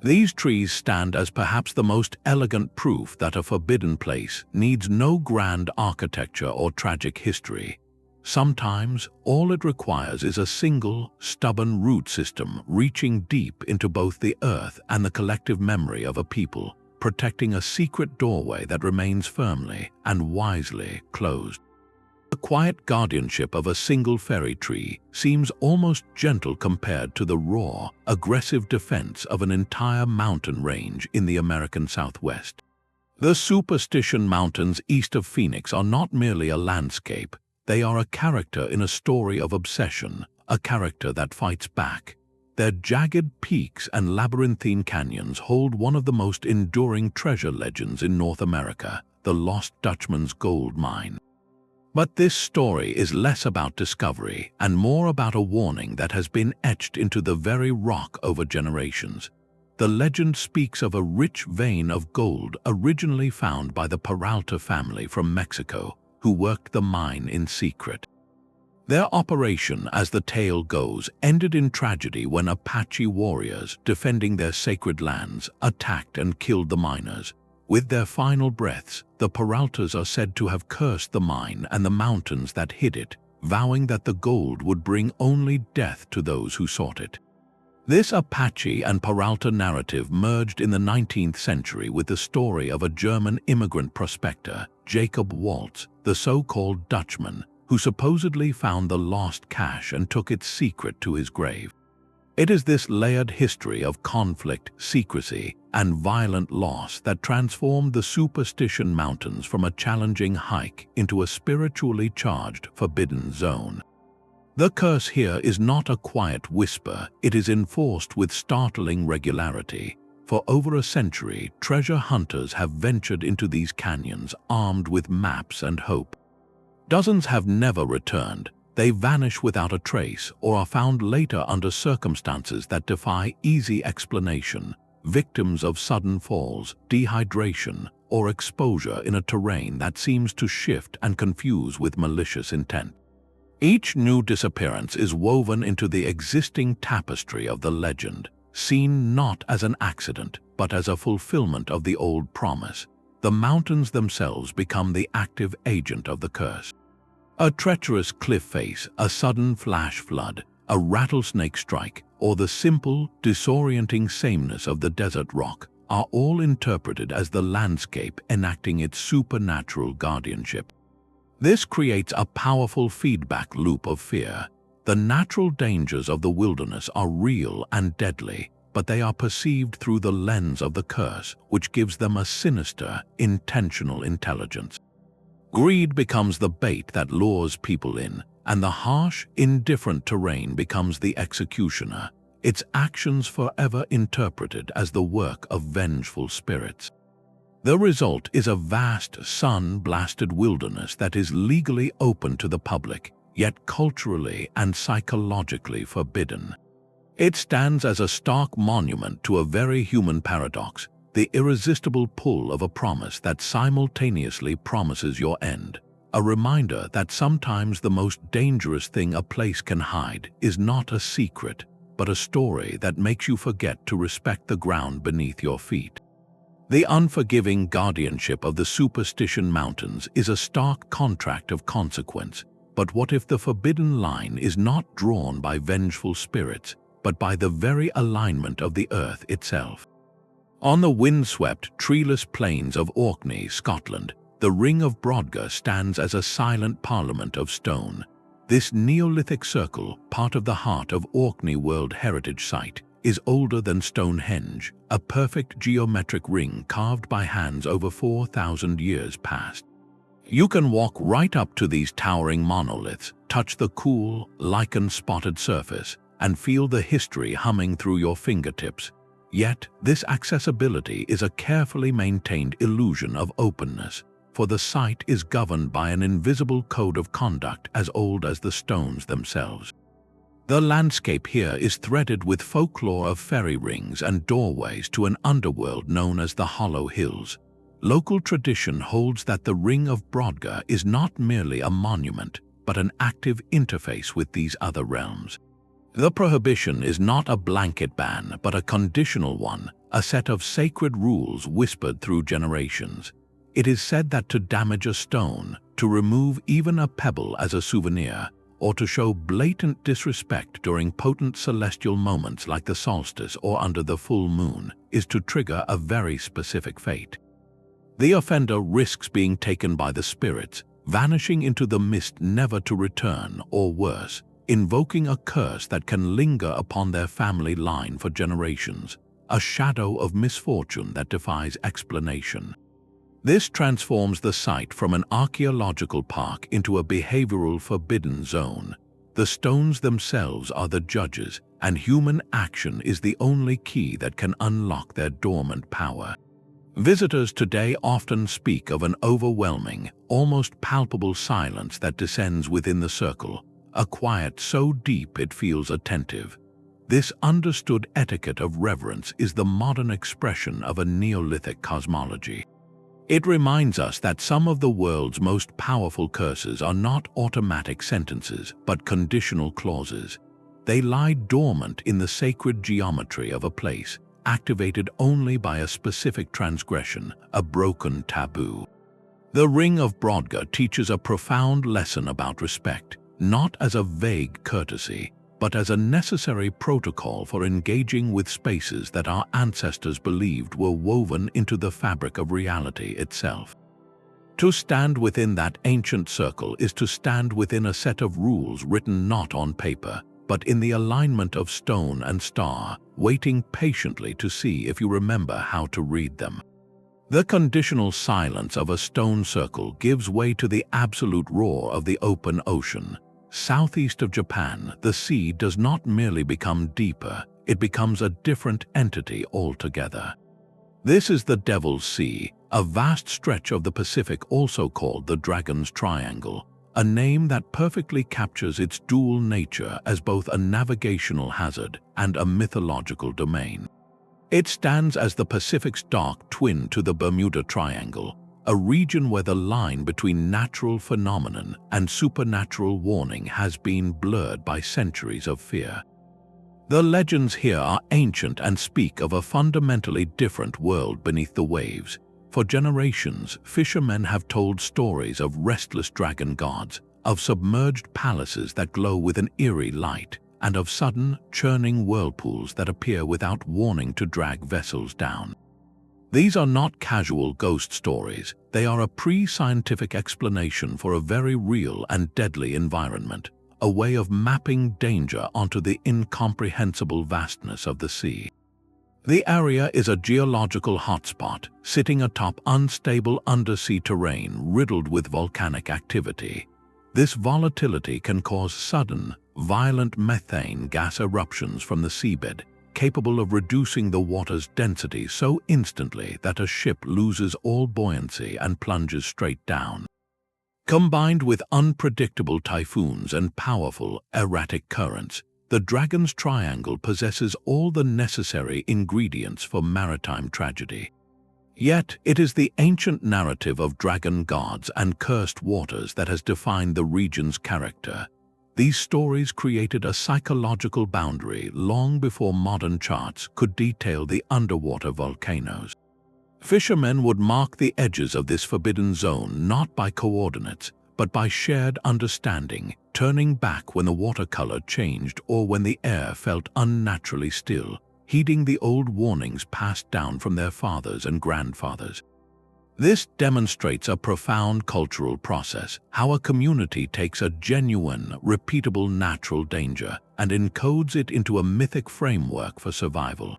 These trees stand as perhaps the most elegant proof that a forbidden place needs no grand architecture or tragic history. Sometimes, all it requires is a single, stubborn root system reaching deep into both the earth and the collective memory of a people, protecting a secret doorway that remains firmly and wisely closed. The quiet guardianship of a single fairy tree seems almost gentle compared to the raw, aggressive defense of an entire mountain range in the American Southwest. The Superstition Mountains east of Phoenix are not merely a landscape, they are a character in a story of obsession, a character that fights back. Their jagged peaks and labyrinthine canyons hold one of the most enduring treasure legends in North America, the Lost Dutchman's gold mine. But this story is less about discovery and more about a warning that has been etched into the very rock over generations. The legend speaks of a rich vein of gold originally found by the Peralta family from Mexico, who worked the mine in secret. Their operation, as the tale goes, ended in tragedy when Apache warriors, defending their sacred lands, attacked and killed the miners. With their final breaths, the Peraltas are said to have cursed the mine and the mountains that hid it, vowing that the gold would bring only death to those who sought it. This Apache and Peralta narrative merged in the 19th century with the story of a German immigrant prospector, Jacob Waltz, the so-called Dutchman, who supposedly found the lost cache and took its secret to his grave. It is this layered history of conflict, secrecy, and violent loss that transformed the Superstition Mountains from a challenging hike into a spiritually charged, forbidden zone. The curse here is not a quiet whisper, it is enforced with startling regularity. For over a century, treasure hunters have ventured into these canyons armed with maps and hope. Dozens have never returned. They vanish without a trace or are found later under circumstances that defy easy explanation, victims of sudden falls, dehydration, or exposure in a terrain that seems to shift and confuse with malicious intent. Each new disappearance is woven into the existing tapestry of the legend, seen not as an accident, but as a fulfillment of the old promise. The mountains themselves become the active agent of the curse. A treacherous cliff face, a sudden flash flood, a rattlesnake strike, or the simple, disorienting sameness of the desert rock are all interpreted as the landscape enacting its supernatural guardianship. This creates a powerful feedback loop of fear. The natural dangers of the wilderness are real and deadly, but they are perceived through the lens of the curse, which gives them a sinister, intentional intelligence. Greed becomes the bait that lures people in, and the harsh, indifferent terrain becomes the executioner, its actions forever interpreted as the work of vengeful spirits. The result is a vast, sun-blasted wilderness that is legally open to the public, yet culturally and psychologically forbidden. It stands as a stark monument to a very human paradox, the irresistible pull of a promise that simultaneously promises your end, a reminder that sometimes the most dangerous thing a place can hide is not a secret, but a story that makes you forget to respect the ground beneath your feet. The unforgiving guardianship of the Superstition Mountains is a stark contract of consequence, but what if the forbidden line is not drawn by vengeful spirits, but by the very alignment of the earth itself? On the windswept, treeless plains of Orkney, Scotland, the Ring of Brodgar stands as a silent parliament of stone. This Neolithic circle, part of the heart of Orkney World Heritage Site, is older than Stonehenge, a perfect geometric ring carved by hands over 4,000 years past. You can walk right up to these towering monoliths, touch the cool, lichen-spotted surface, and feel the history humming through your fingertips. Yet, this accessibility is a carefully maintained illusion of openness, for the site is governed by an invisible code of conduct as old as the stones themselves. The landscape here is threaded with folklore of fairy rings and doorways to an underworld known as the Hollow Hills. Local tradition holds that the Ring of Brodgar is not merely a monument, but an active interface with these other realms. The prohibition is not a blanket ban, but a conditional one, a set of sacred rules whispered through generations. It is said that to damage a stone, to remove even a pebble as a souvenir, or to show blatant disrespect during potent celestial moments like the solstice or under the full moon, is to trigger a very specific fate. The offender risks being taken by the spirits, vanishing into the mist never to return, or worse, invoking a curse that can linger upon their family line for generations, a shadow of misfortune that defies explanation. This transforms the site from an archaeological park into a behavioral forbidden zone. The stones themselves are the judges, and human action is the only key that can unlock their dormant power. Visitors today often speak of an overwhelming, almost palpable silence that descends within the circle, a quiet so deep it feels attentive. This understood etiquette of reverence is the modern expression of a Neolithic cosmology. It reminds us that some of the world's most powerful curses are not automatic sentences, but conditional clauses. They lie dormant in the sacred geometry of a place, activated only by a specific transgression, a broken taboo. The Ring of Brodgar teaches a profound lesson about respect, not as a vague courtesy, but as a necessary protocol for engaging with spaces that our ancestors believed were woven into the fabric of reality itself. To stand within that ancient circle is to stand within a set of rules written not on paper, but in the alignment of stone and star, waiting patiently to see if you remember how to read them. The conditional silence of a stone circle gives way to the absolute roar of the open ocean. Southeast of Japan, the sea does not merely become deeper, it becomes a different entity altogether. This is the Devil's Sea, a vast stretch of the Pacific also called the Dragon's Triangle, a name that perfectly captures its dual nature as both a navigational hazard and a mythological domain. It stands as the Pacific's dark twin to the Bermuda Triangle, a region where the line between natural phenomenon and supernatural warning has been blurred by centuries of fear. The legends here are ancient and speak of a fundamentally different world beneath the waves. For generations, fishermen have told stories of restless dragon gods, of submerged palaces that glow with an eerie light, and of sudden, churning whirlpools that appear without warning to drag vessels down. These are not casual ghost stories, they are a pre-scientific explanation for a very real and deadly environment, a way of mapping danger onto the incomprehensible vastness of the sea. The area is a geological hotspot, sitting atop unstable undersea terrain riddled with volcanic activity. This volatility can cause sudden, violent methane gas eruptions from the seabed, capable of reducing the water's density so instantly that a ship loses all buoyancy and plunges straight down. Combined with unpredictable typhoons and powerful, erratic currents, the Dragon's Triangle possesses all the necessary ingredients for maritime tragedy. Yet, it is the ancient narrative of dragon gods and cursed waters that has defined the region's character. These stories created a psychological boundary long before modern charts could detail the underwater volcanoes. Fishermen would mark the edges of this forbidden zone not by coordinates, but by shared understanding, turning back when the watercolor changed or when the air felt unnaturally still, heeding the old warnings passed down from their fathers and grandfathers. This demonstrates a profound cultural process, how a community takes a genuine, repeatable natural danger and encodes it into a mythic framework for survival.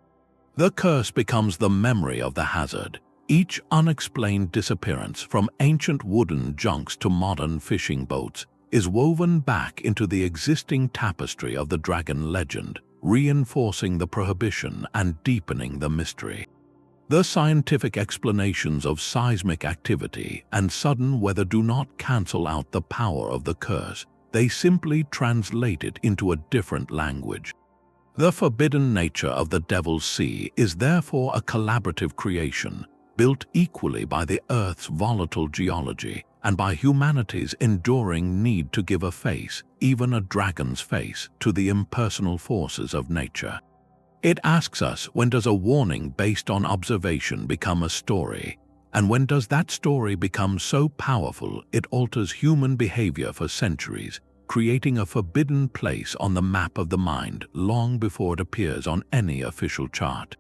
The curse becomes the memory of the hazard. Each unexplained disappearance, from ancient wooden junks to modern fishing boats, is woven back into the existing tapestry of the dragon legend, reinforcing the prohibition and deepening the mystery. The scientific explanations of seismic activity and sudden weather do not cancel out the power of the curse, they simply translate it into a different language. The forbidden nature of the Devil's Sea is therefore a collaborative creation, built equally by the Earth's volatile geology and by humanity's enduring need to give a face, even a dragon's face, to the impersonal forces of nature. It asks us, when does a warning based on observation become a story? And when does that story become so powerful it alters human behavior for centuries, creating a forbidden place on the map of the mind long before it appears on any official chart?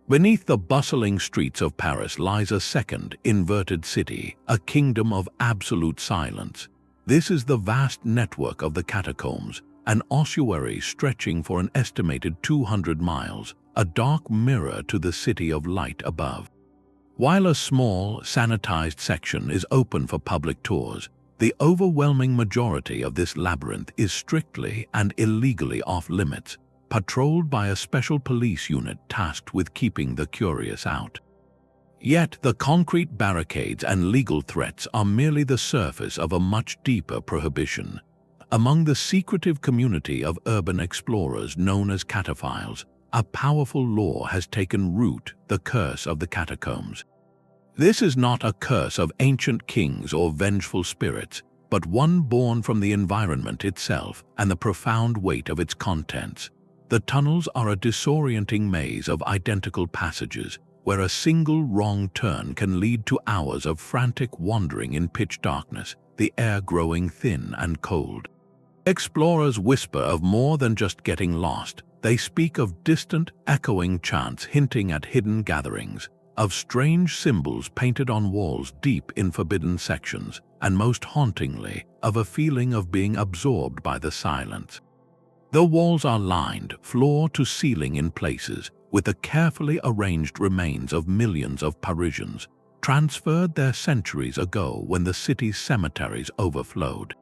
Beneath the bustling streets of Paris lies a second, inverted city, a kingdom of absolute silence. This is the vast network of the Catacombs, an ossuary stretching for an estimated 200 miles, a dark mirror to the city of light above. While a small, sanitized section is open for public tours, the overwhelming majority of this labyrinth is strictly and illegally off-limits, patrolled by a special police unit tasked with keeping the curious out. Yet the concrete barricades and legal threats are merely the surface of a much deeper prohibition. Among the secretive community of urban explorers known as cataphiles, a powerful law has taken root: the curse of the catacombs. This is not a curse of ancient kings or vengeful spirits, but one born from the environment itself and the profound weight of its contents. The tunnels are a disorienting maze of identical passages, where a single wrong turn can lead to hours of frantic wandering in pitch darkness, the air growing thin and cold. Explorers whisper of more than just getting lost. They speak of distant, echoing chants hinting at hidden gatherings, of strange symbols painted on walls deep in forbidden sections, and most hauntingly, of a feeling of being absorbed by the silence. The walls are lined, floor to ceiling in places, with the carefully arranged remains of millions of Parisians, transferred there centuries ago when the city's cemeteries overflowed.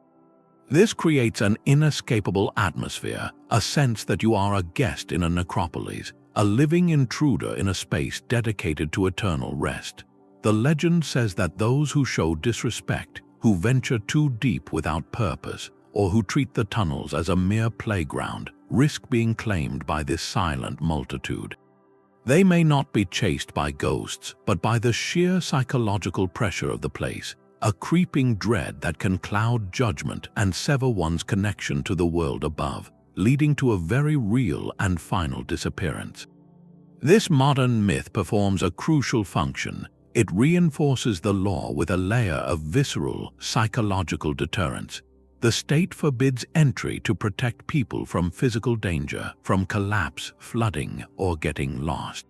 This creates an inescapable atmosphere, a sense that you are a guest in a necropolis, a living intruder in a space dedicated to eternal rest. The legend says that those who show disrespect, who venture too deep without purpose, or who treat the tunnels as a mere playground, risk being claimed by this silent multitude. They may not be chased by ghosts, but by the sheer psychological pressure of the place, a creeping dread that can cloud judgment and sever one's connection to the world above, leading to a very real and final disappearance. This modern myth performs a crucial function. It reinforces the law with a layer of visceral, psychological deterrence. The state forbids entry to protect people from physical danger, from collapse, flooding, or getting lost.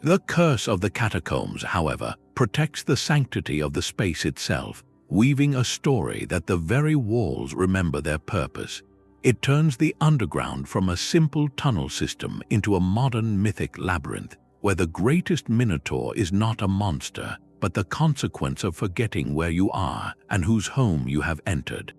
The curse of the catacombs, however, protects the sanctity of the space itself, weaving a story that the very walls remember their purpose. It turns the underground from a simple tunnel system into a modern mythic labyrinth, where the greatest minotaur is not a monster, but the consequence of forgetting where you are and whose home you have entered.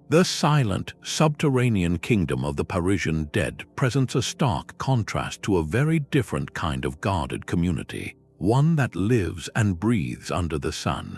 The silent, subterranean kingdom of the Parisian dead presents a stark contrast to a very different kind of guarded community, one that lives and breathes under the sun.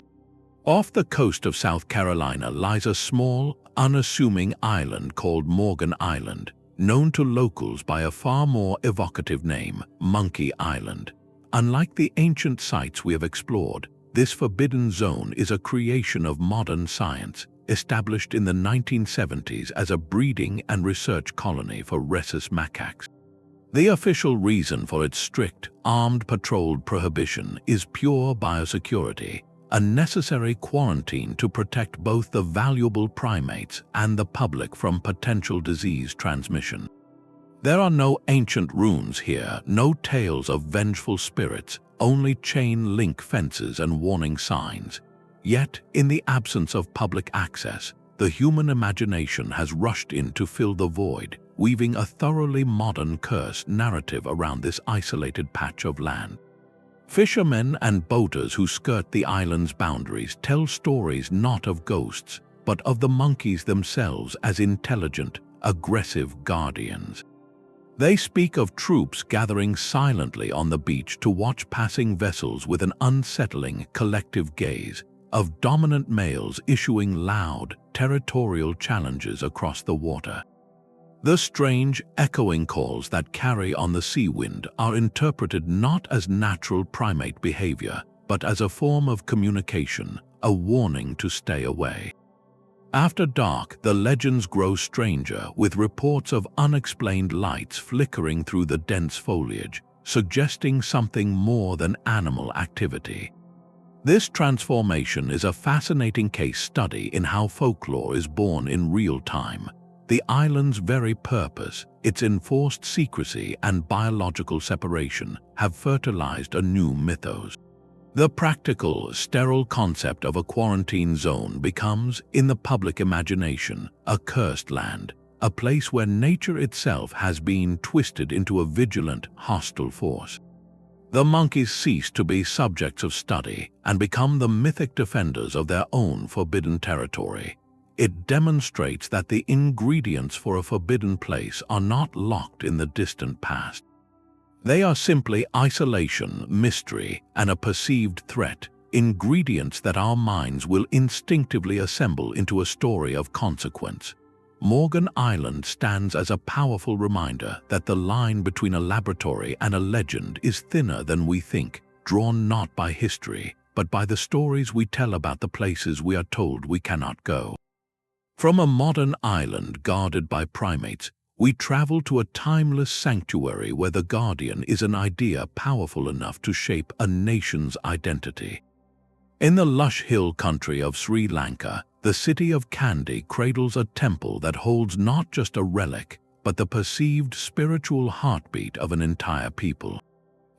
Off the coast of South Carolina lies a small, unassuming island called Morgan Island, known to locals by a far more evocative name, Monkey Island. Unlike the ancient sites we have explored, this forbidden zone is a creation of modern science, established in the 1970s as a breeding and research colony for rhesus macaques. The official reason for its strict, armed patrol prohibition is pure biosecurity, a necessary quarantine to protect both the valuable primates and the public from potential disease transmission. There are no ancient runes here, no tales of vengeful spirits, only chain-link fences and warning signs. Yet, in the absence of public access, the human imagination has rushed in to fill the void, weaving a thoroughly modern curse narrative around this isolated patch of land. Fishermen and boaters who skirt the island's boundaries tell stories not of ghosts, but of the monkeys themselves as intelligent, aggressive guardians. They speak of troops gathering silently on the beach to watch passing vessels with an unsettling, collective gaze, of dominant males issuing loud, territorial challenges across the water. The strange, echoing calls that carry on the sea wind are interpreted not as natural primate behavior, but as a form of communication, a warning to stay away. After dark, the legends grow stranger, with reports of unexplained lights flickering through the dense foliage, suggesting something more than animal activity. This transformation is a fascinating case study in how folklore is born in real time. The island's very purpose, its enforced secrecy and biological separation, have fertilized a new mythos. The practical, sterile concept of a quarantine zone becomes, in the public imagination, a cursed land, a place where nature itself has been twisted into a vigilant, hostile force. The monkeys cease to be subjects of study and become the mythic defenders of their own forbidden territory. It demonstrates that the ingredients for a forbidden place are not locked in the distant past. They are simply isolation, mystery, and a perceived threat, ingredients that our minds will instinctively assemble into a story of consequence. Morgan Island stands as a powerful reminder that the line between a laboratory and a legend is thinner than we think, drawn not by history, but by the stories we tell about the places we are told we cannot go. From a modern island guarded by primates, we travel to a timeless sanctuary where the guardian is an idea powerful enough to shape a nation's identity. In the lush hill country of Sri Lanka, the city of Kandy cradles a temple that holds not just a relic, but the perceived spiritual heartbeat of an entire people.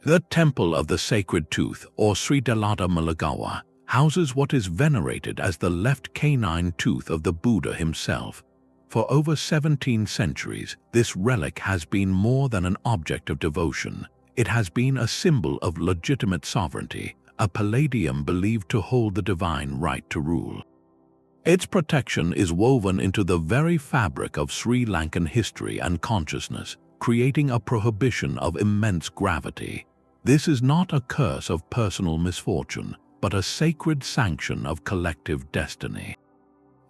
The Temple of the Sacred Tooth, or Sri Dalada Malagawa, houses what is venerated as the left canine tooth of the Buddha himself. For over 17 centuries, this relic has been more than an object of devotion. It has been a symbol of legitimate sovereignty, a palladium believed to hold the divine right to rule. Its protection is woven into the very fabric of Sri Lankan history and consciousness, creating a prohibition of immense gravity. This is not a curse of personal misfortune, but a sacred sanction of collective destiny.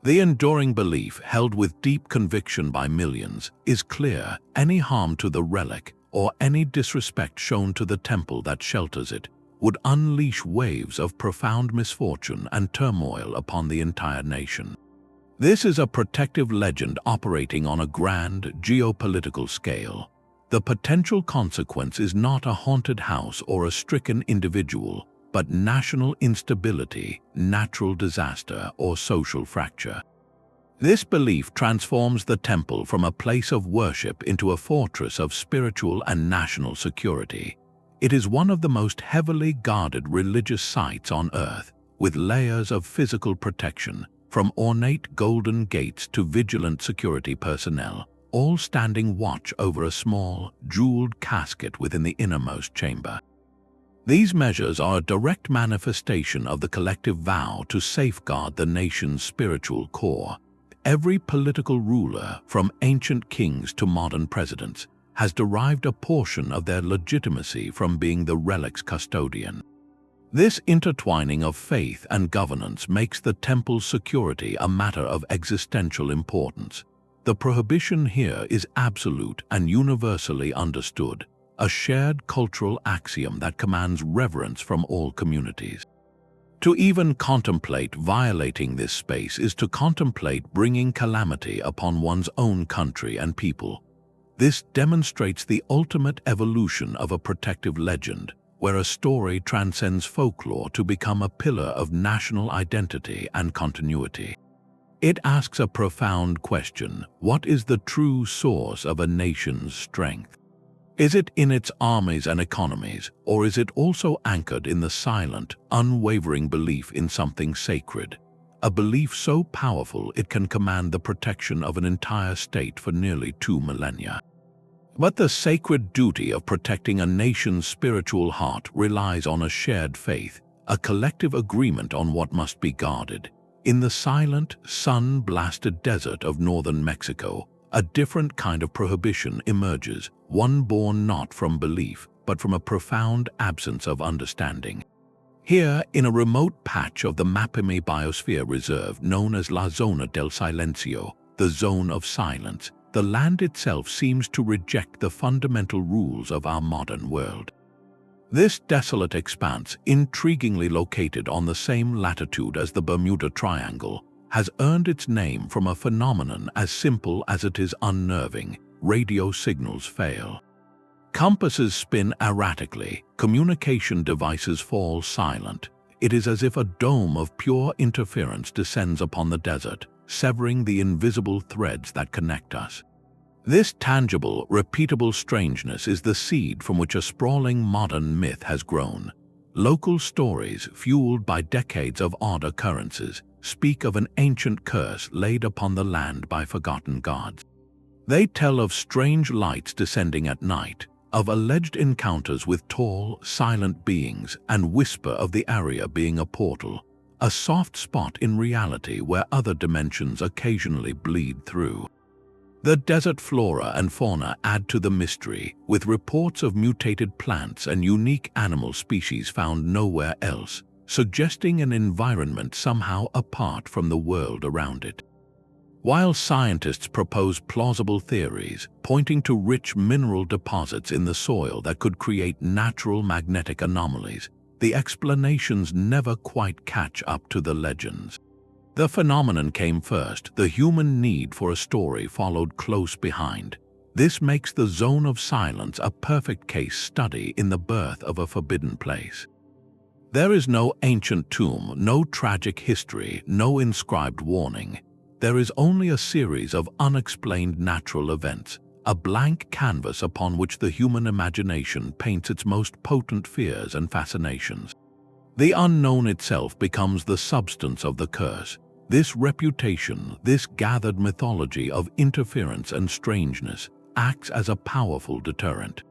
The enduring belief, held with deep conviction by millions, is clear: any harm to the relic, or any disrespect shown to the temple that shelters it, would unleash waves of profound misfortune and turmoil upon the entire nation. This is a protective legend operating on a grand geopolitical scale. The potential consequence is not a haunted house or a stricken individual, but national instability, natural disaster, or social fracture. This belief transforms the temple from a place of worship into a fortress of spiritual and national security. It is one of the most heavily guarded religious sites on Earth, with layers of physical protection, from ornate golden gates to vigilant security personnel, all standing watch over a small, jeweled casket within the innermost chamber. These measures are a direct manifestation of the collective vow to safeguard the nation's spiritual core. Every political ruler, from ancient kings to modern presidents, has derived a portion of their legitimacy from being the relic's custodian. This intertwining of faith and governance makes the temple's security a matter of existential importance. The prohibition here is absolute and universally understood, a shared cultural axiom that commands reverence from all communities. To even contemplate violating this space is to contemplate bringing calamity upon one's own country and people. This demonstrates the ultimate evolution of a protective legend, where a story transcends folklore to become a pillar of national identity and continuity. It asks a profound question: what is the true source of a nation's strength? Is it in its armies and economies, or is it also anchored in the silent, unwavering belief in something sacred? A belief so powerful it can command the protection of an entire state for nearly 2 millennia. But the sacred duty of protecting a nation's spiritual heart relies on a shared faith, a collective agreement on what must be guarded. In the silent, sun-blasted desert of northern Mexico, a different kind of prohibition emerges, one born not from belief, but from a profound absence of understanding. Here, in a remote patch of the Mapimi Biosphere Reserve known as La Zona del Silencio, the Zone of Silence, the land itself seems to reject the fundamental rules of our modern world. This desolate expanse, intriguingly located on the same latitude as the Bermuda Triangle, has earned its name from a phenomenon as simple as it is unnerving: radio signals fail. Compasses spin erratically, communication devices fall silent. It is as if a dome of pure interference descends upon the desert, severing the invisible threads that connect us. This tangible, repeatable strangeness is the seed from which a sprawling modern myth has grown. Local stories, fueled by decades of odd occurrences, speak of an ancient curse laid upon the land by forgotten gods. They tell of strange lights descending at night, of alleged encounters with tall, silent beings, and whisper of the area being a portal, a soft spot in reality where other dimensions occasionally bleed through. The desert flora and fauna add to the mystery, with reports of mutated plants and unique animal species found nowhere else, suggesting an environment somehow apart from the world around it. While scientists propose plausible theories, pointing to rich mineral deposits in the soil that could create natural magnetic anomalies, the explanations never quite catch up to the legends. The phenomenon came first, the human need for a story followed close behind. This makes the Zone of Silence a perfect case study in the birth of a forbidden place. There is no ancient tomb, no tragic history, no inscribed warning. There is only a series of unexplained natural events, a blank canvas upon which the human imagination paints its most potent fears and fascinations. The unknown itself becomes the substance of the curse. This reputation, this gathered mythology of interference and strangeness, acts as a powerful deterrent.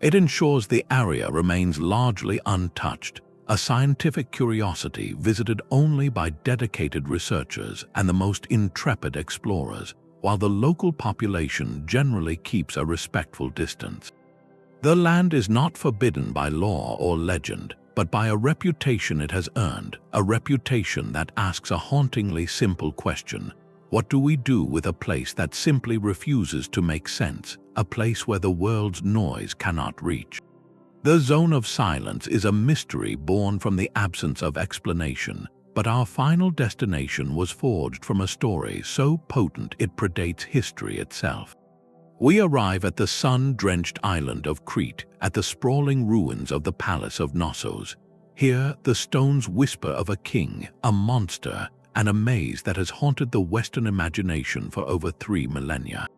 It ensures the area remains largely untouched, a scientific curiosity visited only by dedicated researchers and the most intrepid explorers, while the local population generally keeps a respectful distance. The land is not forbidden by law or legend, but by a reputation it has earned, a reputation that asks a hauntingly simple question: what do we do with a place that simply refuses to make sense, a place where the world's noise cannot reach? The zone of silence is a mystery born from the absence of explanation, but our final destination was forged from a story so potent it predates history itself. We arrive at the sun-drenched island of Crete, at the sprawling ruins of the palace of Knossos. Here, the stones whisper of a king, a monster, and a maze that has haunted the Western imagination for over 3 millennia.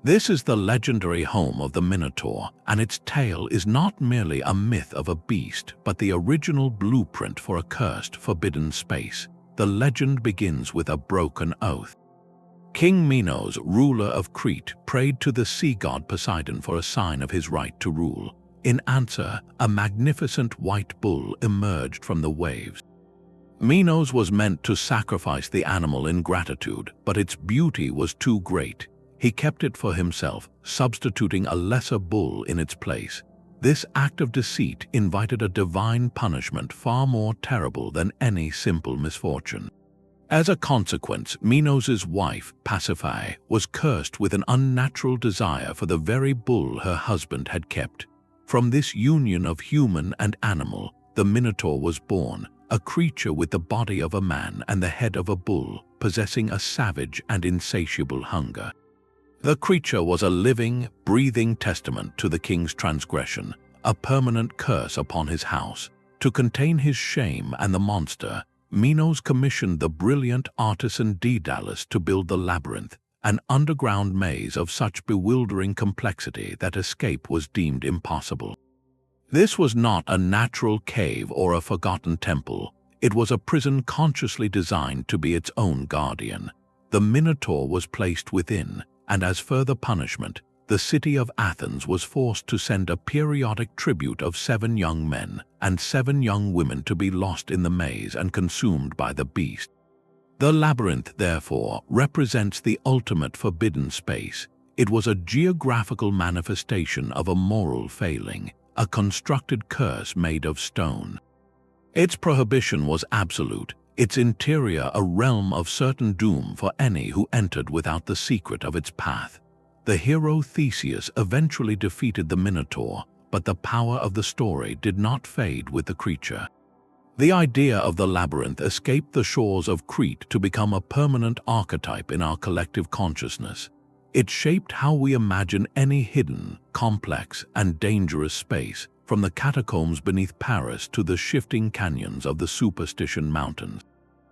This is the legendary home of the Minotaur, and its tale is not merely a myth of a beast, but the original blueprint for a cursed, forbidden space. The legend begins with a broken oath. King Minos, ruler of Crete, prayed to the sea god Poseidon for a sign of his right to rule. In answer, a magnificent white bull emerged from the waves. Minos was meant to sacrifice the animal in gratitude, but its beauty was too great. He kept it for himself, substituting a lesser bull in its place. This act of deceit invited a divine punishment far more terrible than any simple misfortune. As a consequence, Minos' wife, Pasiphae, was cursed with an unnatural desire for the very bull her husband had kept. From this union of human and animal, the Minotaur was born, a creature with the body of a man and the head of a bull, possessing a savage and insatiable hunger. The creature was a living, breathing testament to the king's transgression, a permanent curse upon his house. To contain his shame and the monster, Minos commissioned the brilliant artisan Daedalus to build the Labyrinth, an underground maze of such bewildering complexity that escape was deemed impossible. This was not a natural cave or a forgotten temple. It was a prison consciously designed to be its own guardian. The Minotaur was placed within, and as further punishment, the city of Athens was forced to send a periodic tribute of 7 young men and 7 young women to be lost in the maze and consumed by the beast. The labyrinth, therefore, represents the ultimate forbidden space. It was a geographical manifestation of a moral failing, a constructed curse made of stone. Its prohibition was absolute, its interior a realm of certain doom for any who entered without the secret of its path. The hero Theseus eventually defeated the Minotaur, but the power of the story did not fade with the creature. The idea of the labyrinth escaped the shores of Crete to become a permanent archetype in our collective consciousness. It shaped how we imagine any hidden, complex, and dangerous space, from the catacombs beneath Paris to the shifting canyons of the Superstition Mountains.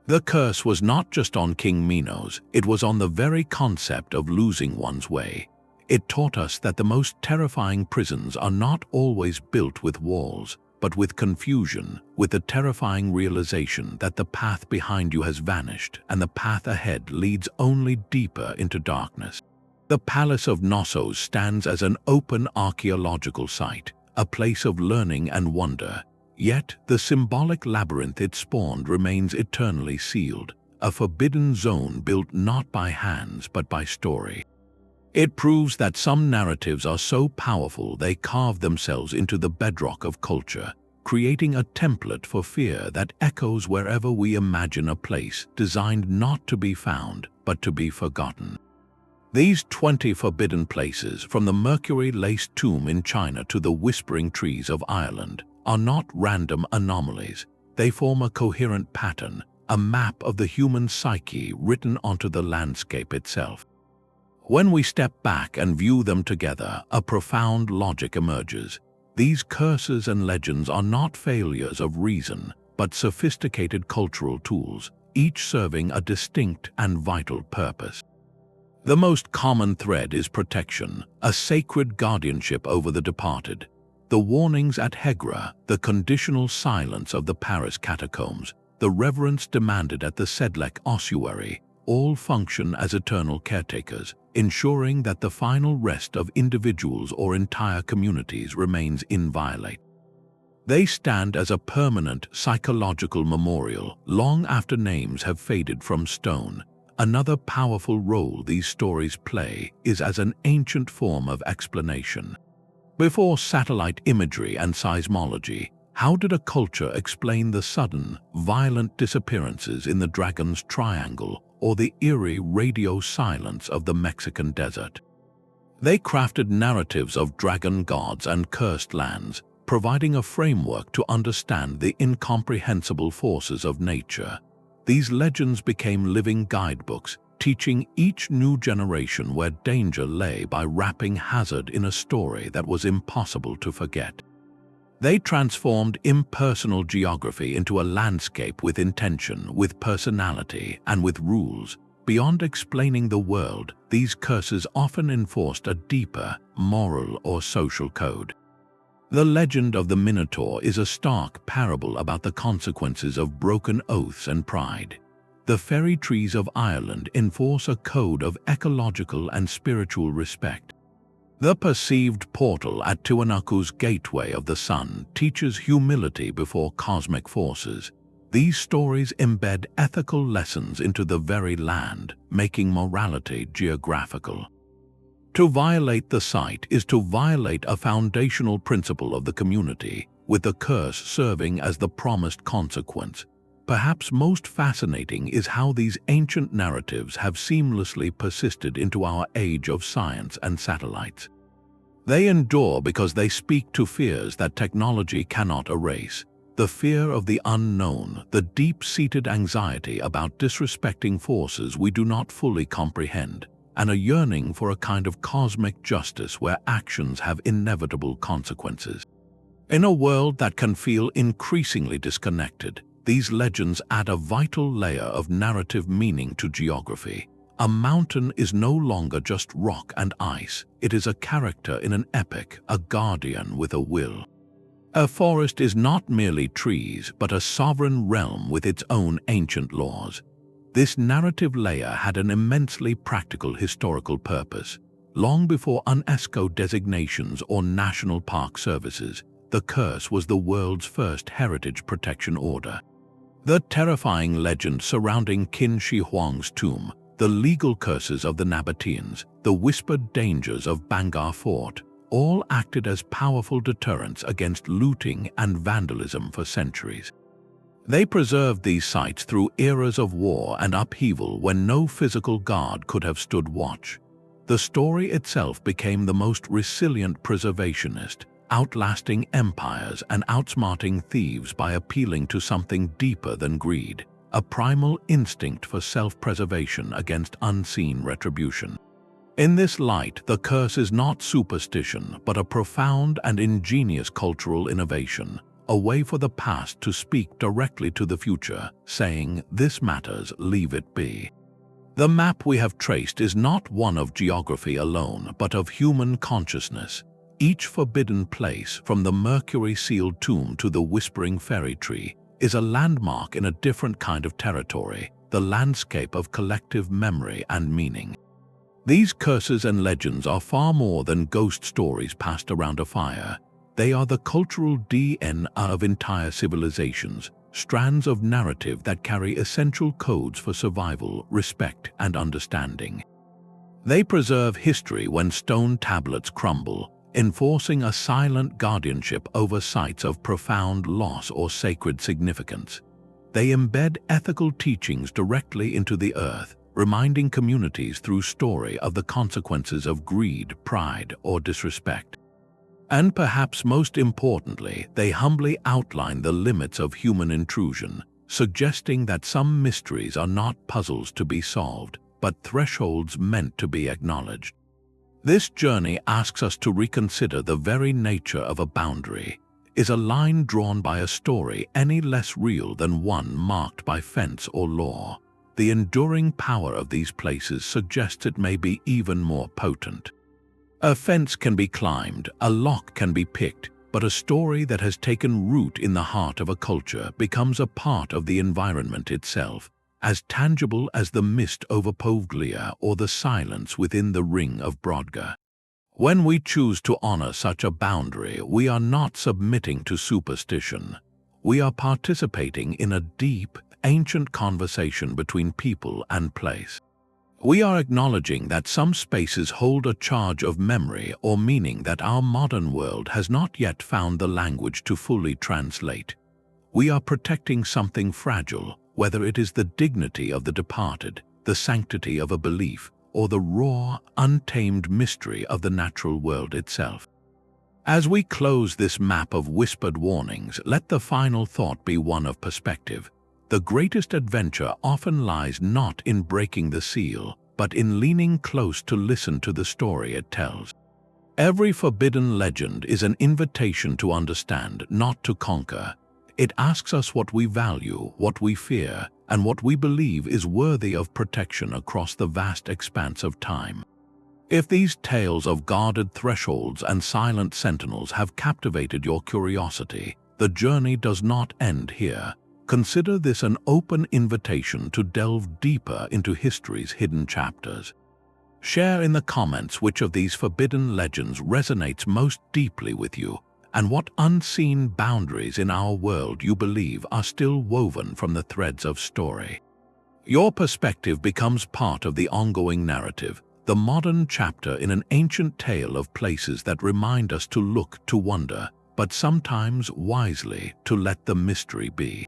The curse was not just on King Minos, it was on the very concept of losing one's way. It taught us that the most terrifying prisons are not always built with walls, but with confusion, with the terrifying realization that the path behind you has vanished and the path ahead leads only deeper into darkness. The Palace of Knossos stands as an open archaeological site, a place of learning and wonder. Yet the symbolic labyrinth it spawned remains eternally sealed, a forbidden zone built not by hands but by story. It proves that some narratives are so powerful they carve themselves into the bedrock of culture, creating a template for fear that echoes wherever we imagine a place designed not to be found but to be forgotten. These 20 forbidden places, from the mercury-laced tomb in China to the whispering trees of Ireland, are not random anomalies. They form a coherent pattern, a map of the human psyche written onto the landscape itself. When we step back and view them together, a profound logic emerges. These curses and legends are not failures of reason, but sophisticated cultural tools, each serving a distinct and vital purpose. The most common thread is protection, a sacred guardianship over the departed. The warnings at Hegra, the conditional silence of the Paris catacombs, the reverence demanded at the Sedlec ossuary, all function as eternal caretakers, ensuring that the final rest of individuals or entire communities remains inviolate. They stand as a permanent psychological memorial long after names have faded from stone. Another powerful role these stories play is as an ancient form of explanation. Before satellite imagery and seismology, how did a culture explain the sudden, violent disappearances in the Dragon's Triangle or the eerie radio silence of the Mexican desert? They crafted narratives of dragon gods and cursed lands, providing a framework to understand the incomprehensible forces of nature. These legends became living guidebooks, teaching each new generation where danger lay by wrapping hazard in a story that was impossible to forget. They transformed impersonal geography into a landscape with intention, with personality, and with rules. Beyond explaining the world, these curses often enforced a deeper moral or social code. The legend of the Minotaur is a stark parable about the consequences of broken oaths and pride. The fairy trees of Ireland enforce a code of ecological and spiritual respect. The perceived portal at Tiwanaku's gateway of the sun teaches humility before cosmic forces. These stories embed ethical lessons into the very land, making morality geographical. To violate the site is to violate a foundational principle of the community, with the curse serving as the promised consequence. Perhaps most fascinating is how these ancient narratives have seamlessly persisted into our age of science and satellites. They endure because they speak to fears that technology cannot erase. The fear of the unknown, the deep-seated anxiety about disrespecting forces we do not fully comprehend, and a yearning for a kind of cosmic justice where actions have inevitable consequences. In a world that can feel increasingly disconnected, these legends add a vital layer of narrative meaning to geography. A mountain is no longer just rock and ice, it is a character in an epic, a guardian with a will. A forest is not merely trees, but a sovereign realm with its own ancient laws. This narrative layer had an immensely practical historical purpose. Long before UNESCO designations or national park services, the curse was the world's first heritage protection order. The terrifying legend surrounding Qin Shi Huang's tomb, the legal curses of the Nabateans, the whispered dangers of Bhangarh fort, all acted as powerful deterrents against looting and vandalism for centuries. They preserved these sites through eras of war and upheaval when no physical guard could have stood watch. The story itself became the most resilient preservationist, outlasting empires and outsmarting thieves by appealing to something deeper than greed, a primal instinct for self-preservation against unseen retribution. In this light, the curse is not superstition, but a profound and ingenious cultural innovation, a way for the past to speak directly to the future, saying, "This matters, leave it be." The map we have traced is not one of geography alone, but of human consciousness. Each forbidden place, from the mercury-sealed tomb to the whispering fairy tree, is a landmark in a different kind of territory, the landscape of collective memory and meaning. These curses and legends are far more than ghost stories passed around a fire. They are the cultural DNA of entire civilizations, strands of narrative that carry essential codes for survival, respect, and understanding. They preserve history when stone tablets crumble, enforcing a silent guardianship over sites of profound loss or sacred significance. They embed ethical teachings directly into the earth, reminding communities through story of the consequences of greed, pride, or disrespect. And perhaps most importantly, they humbly outline the limits of human intrusion, suggesting that some mysteries are not puzzles to be solved, but thresholds meant to be acknowledged. This journey asks us to reconsider the very nature of a boundary. Is a line drawn by a story any less real than one marked by fence or law? The enduring power of these places suggests it may be even more potent. A fence can be climbed, a lock can be picked, but a story that has taken root in the heart of a culture becomes a part of the environment itself, as tangible as the mist over Poveglia or the silence within the ring of Brodgar. When we choose to honor such a boundary, we are not submitting to superstition. We are participating in a deep, ancient conversation between people and place. We are acknowledging that some spaces hold a charge of memory or meaning that our modern world has not yet found the language to fully translate. We are protecting something fragile, whether it is the dignity of the departed, the sanctity of a belief, or the raw, untamed mystery of the natural world itself. As we close this map of whispered warnings, let the final thought be one of perspective. The greatest adventure often lies not in breaking the seal, but in leaning close to listen to the story it tells. Every forbidden legend is an invitation to understand, not to conquer. It asks us what we value, what we fear, and what we believe is worthy of protection across the vast expanse of time. If these tales of guarded thresholds and silent sentinels have captivated your curiosity, the journey does not end here. Consider this an open invitation to delve deeper into history's hidden chapters. Share in the comments which of these forbidden legends resonates most deeply with you, and what unseen boundaries in our world you believe are still woven from the threads of story. Your perspective becomes part of the ongoing narrative, the modern chapter in an ancient tale of places that remind us to look, to wonder, but sometimes wisely to let the mystery be.